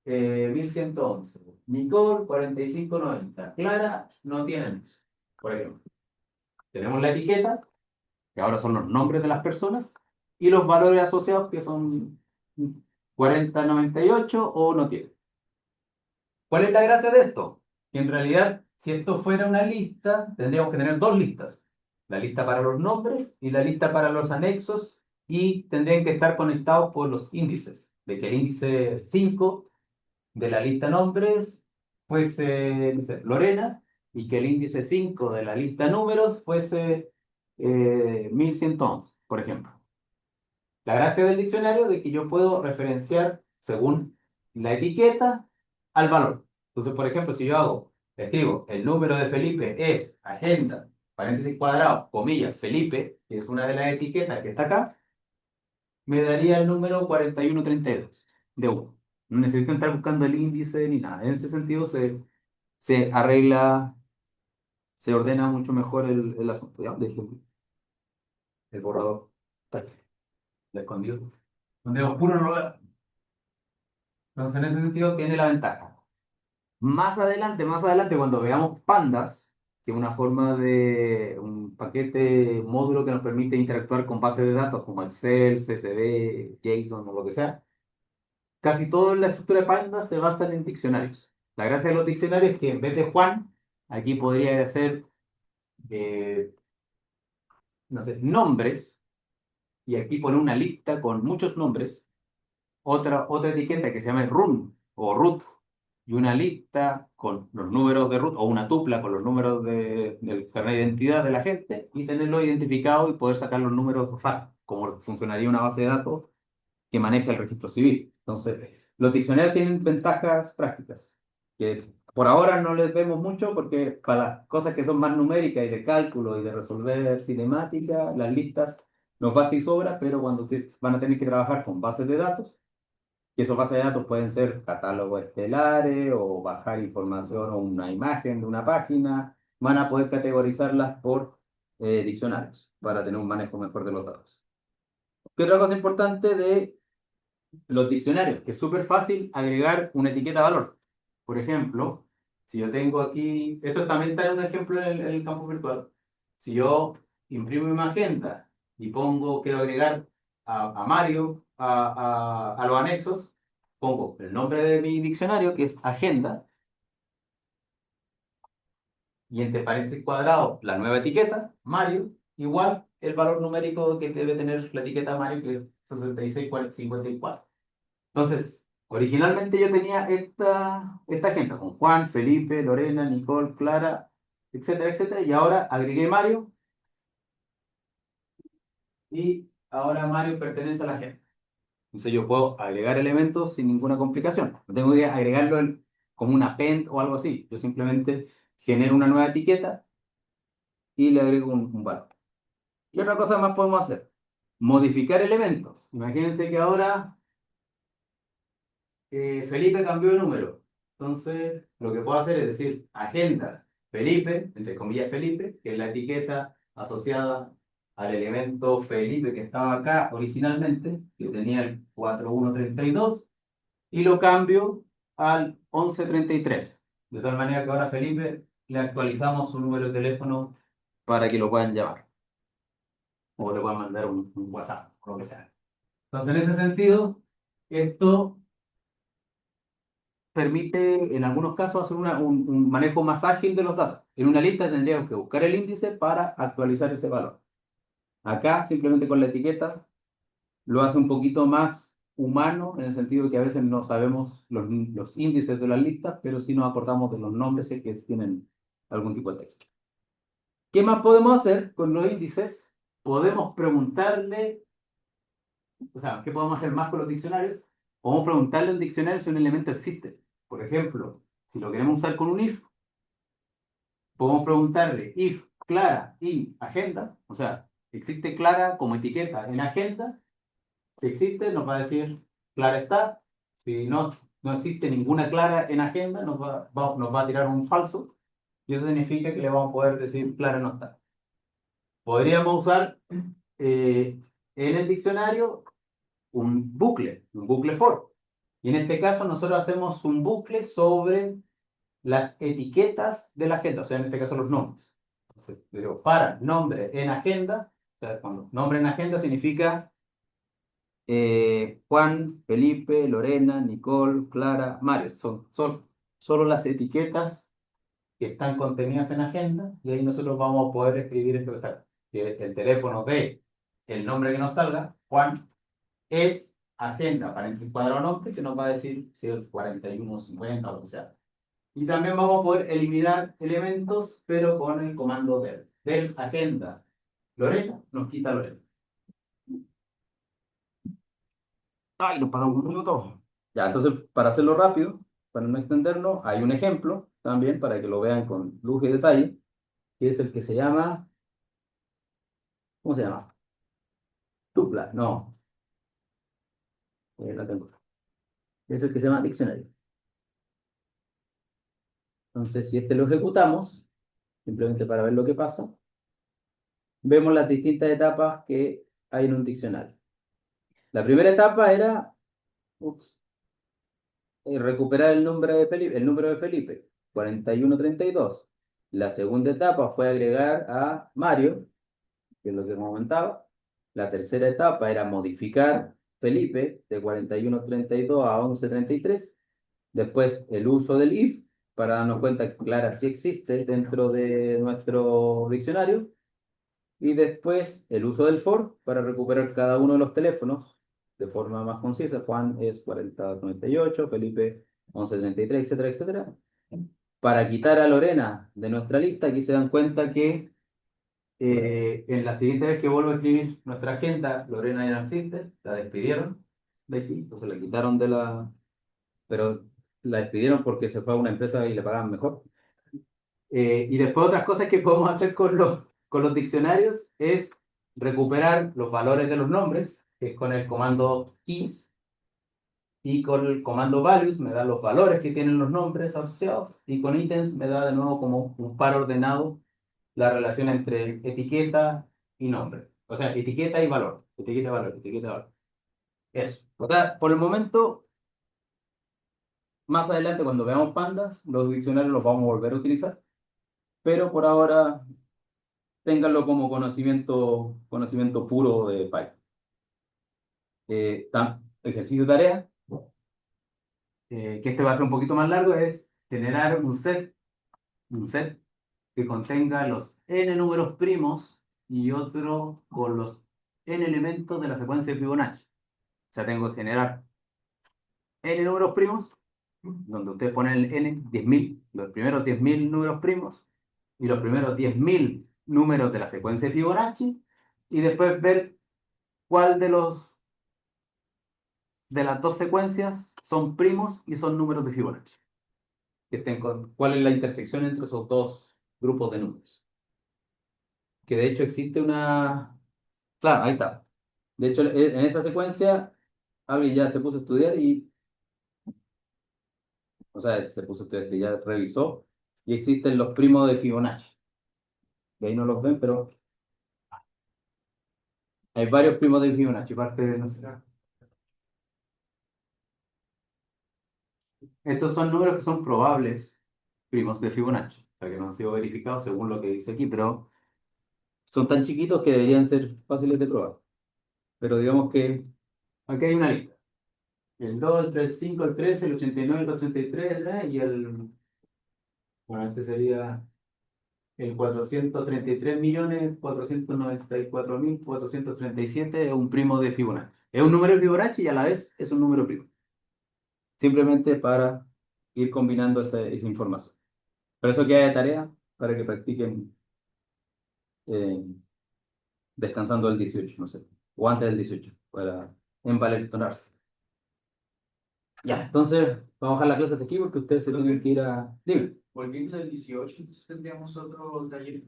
1111. Nicole, 4590. Clara, no tiene anexo, por ejemplo. Tenemos la etiqueta, que ahora son los nombres de las personas, y los valores asociados, que son 4098 o no tiene. ¿Cuál es la gracia de esto? Que en realidad, si esto fuera una lista, tendríamos que tener dos listas. La lista para los nombres y la lista para los anexos, y tendrían que estar conectados por los índices. De que el índice 5 de la lista nombres fuese, no sé, Lorena, y que el índice 5 de la lista números fuese 1111, por ejemplo. La gracia del diccionario es que yo puedo referenciar según la etiqueta al valor. Entonces, por ejemplo, si yo escribo el número de Felipe es agenda, paréntesis cuadrado, comillas, Felipe, que es una de las etiquetas que está acá, me daría el número 4132 de uno. No necesito estar buscando el índice ni nada. En ese sentido se arregla, se ordena mucho mejor el asunto. ¿Ya? El borrador. Está aquí, lo escondido. Donde oscuro no lo veo. Entonces, en ese sentido, tiene la ventaja. Más adelante, cuando veamos pandas, que es una forma de un paquete módulo que nos permite interactuar con bases de datos como Excel, CSV, JSON o lo que sea, casi toda la estructura de pandas se basa en diccionarios. La gracia de los diccionarios es que en vez de Juan, aquí podría ser, eh, no sé, nombres, y aquí pone una lista con muchos nombres, otra etiqueta que se llama run o root, y una lista con los números de root o una tupla con los números del carnet de identidad de la gente y tenerlo identificado y poder sacar los números fácil, como funcionaría una base de datos que maneja el registro civil. Entonces, los diccionarios tienen ventajas prácticas que por ahora no les vemos mucho porque para las cosas que son más numéricas y de cálculo y de resolver cinemática, las listas nos basta y sobra, pero cuando van a tener que trabajar con bases de datos, y esos bases de datos pueden ser catálogos estelares o bajar información o una imagen de una página. Van a poder categorizarlas por diccionarios para tener un manejo mejor de los datos. ¿Qué otra cosa importante de los diccionarios? Que es súper fácil agregar una etiqueta de valor. Por ejemplo, si yo tengo aquí, esto también está en un ejemplo en el campo virtual. Si yo imprimo mi agenda y pongo, quiero agregar a Mario a los anexos, pongo el nombre de mi diccionario, que es agenda, y entre paréntesis cuadrados la nueva etiqueta, Mario, igual el valor numérico que debe tener la etiqueta Mario, que es 6654. Entonces, originalmente yo tenía esta agenda con Juan, Felipe, Lorena, Nicole, Clara, etcétera, etcétera, y ahora agregué Mario, y ahora Mario pertenece a la agenda. Entonces yo puedo agregar elementos sin ninguna complicación. No tengo que agregarlo como un append o algo así. Yo simplemente genero una nueva etiqueta y le agrego un valor. ¿Qué otra cosa más podemos hacer? Modificar elementos. Imagínense que ahora Felipe cambió de número. Entonces, lo que puedo hacer es decir, agenda Felipe, entre comillas Felipe, que es la etiqueta asociada al elemento Felipe que estaba acá originalmente, que tenía el 4132, y lo cambio al 1133. De tal manera que ahora a Felipe le actualizamos su número de teléfono para que lo puedan llamar o le puedan mandar un WhatsApp, o lo que sea. Entonces, en ese sentido, esto permite en algunos casos hacer un manejo más ágil de los datos. En una lista tendríamos que buscar el índice para actualizar ese valor. Acá, simplemente con la etiqueta, lo hace un poquito más humano, en el sentido de que a veces no sabemos los índices de las listas, pero sí nos acordamos de los nombres que tienen algún tipo de texto. ¿Qué más podemos hacer con los índices? Podemos preguntarle, o sea, ¿qué podemos hacer más con los diccionarios? Podemos preguntarle a un diccionario si un elemento existe. Por ejemplo, si lo queremos usar con un if, podemos preguntarle if clara y agenda, o sea, existe clara como etiqueta en agenda, si existe nos va a decir clara está, si no existe ninguna clara en agenda nos va a tirar un falso y eso significa que le vamos a poder decir clara no está. Podríamos usar en el diccionario un bucle for. Y en este caso nosotros hacemos un bucle sobre las etiquetas de la agenda, o sea, en este caso los nombres. Entonces, digo, para nombre en agenda, o sea, cuando nombre en agenda significa Juan, Felipe, Lorena, Nicole, Clara, Mario. Son solo las etiquetas que están contenidas en agenda y ahí nosotros vamos a poder escribir esto que está. Que el teléfono de el nombre que nos salga, Juan, es agenda para el cuadrado nombre que nos va a decir si es 4150 o lo que sea. Y también vamos a poder eliminar elementos, pero con el comando del agenda. Lorena nos quita Lorena. Ay, nos pasamos un minuto. Ya, entonces, para hacerlo rápido, para no extenderlo, hay un ejemplo también para que lo vean con lujo y detalle, que es el que se llama, ¿cómo se llama? Tupla, no, la tengo. Es el que se llama diccionario. Entonces, si este lo ejecutamos, simplemente para ver lo que pasa, vemos las distintas etapas que hay en un diccionario. La primera etapa era ups, recuperar el nombre de Felipe, el número de Felipe, 4132. La segunda etapa fue agregar a Mario, que es lo que comentaba. La tercera etapa era modificar Felipe de 4132 a 1133. Después el uso del if para darnos cuenta que Clara sí existe dentro de nuestro diccionario. Y después el uso del for para recuperar cada uno de los teléfonos de forma más concisa. Juan es 4098, Felipe 1133, etcétera, etcétera. Para quitar a Lorena de nuestra lista, aquí se dan cuenta que en la siguiente vez que vuelvo a escribir nuestra agenda, Lorena ya no existe, la despidieron de aquí, entonces la quitaron de la... pero la despidieron porque se fue a una empresa y le pagaban mejor. Y después otras cosas que podemos hacer con los diccionarios es recuperar los valores de los nombres, que es con el comando keys, y con el comando values me da los valores que tienen los nombres asociados, y con ítems me da de nuevo como un par ordenado la relación entre etiqueta y nombre. O sea, etiqueta y valor, etiqueta y valor, etiqueta y valor. Eso. O sea, por el momento, más adelante cuando veamos pandas, los diccionarios los vamos a volver a utilizar, pero por ahora ténganlo como conocimiento puro de Python. Ejercicio de tarea, que este va a ser un poquito más largo, es generar un set que contenga los n números primos y otro con los n elementos de la secuencia de Fibonacci. O sea, tengo que generar n números primos, donde ustedes ponen el n, 10.000, los primeros 10.000 números primos y los primeros 10.000 números de la secuencia de Fibonacci, y después ver cuál de las dos secuencias son primos y son números de Fibonacci. ¿Cuál es la intersección entre esos dos grupos de números? Que de hecho existe una... Claro, ahí está. De hecho, en esa secuencia, alguien ya se puso a estudiar y... O sea, se puso a estudiar, que ya revisó y existen los primos de Fibonacci. De ahí no los ven, pero hay varios primos de Fibonacci, parte de... No sé, estos son números que son probables primos de Fibonacci, o sea que no han sido verificados según lo que dice aquí, pero son tan chiquitos que deberían ser fáciles de probar. Pero digamos que aquí hay una lista. El 2, el 3, el 5, el 13, el 89, el 233, ¿eh? Y el... Bueno, este sería el 433.494.437, es un primo de Fibonacci. Es un número de Fibonacci y a la vez es un número primo. Simplemente para ir combinando esa información. Por eso queda de tarea para que practiquen eh, descansando el 18, no sé, o antes del 18, para envalentonarse. Ya, entonces vamos a dejar la clase de aquí porque ustedes se tienen que ir a... Dime. Volviendo al 18, entonces tendríamos otro taller.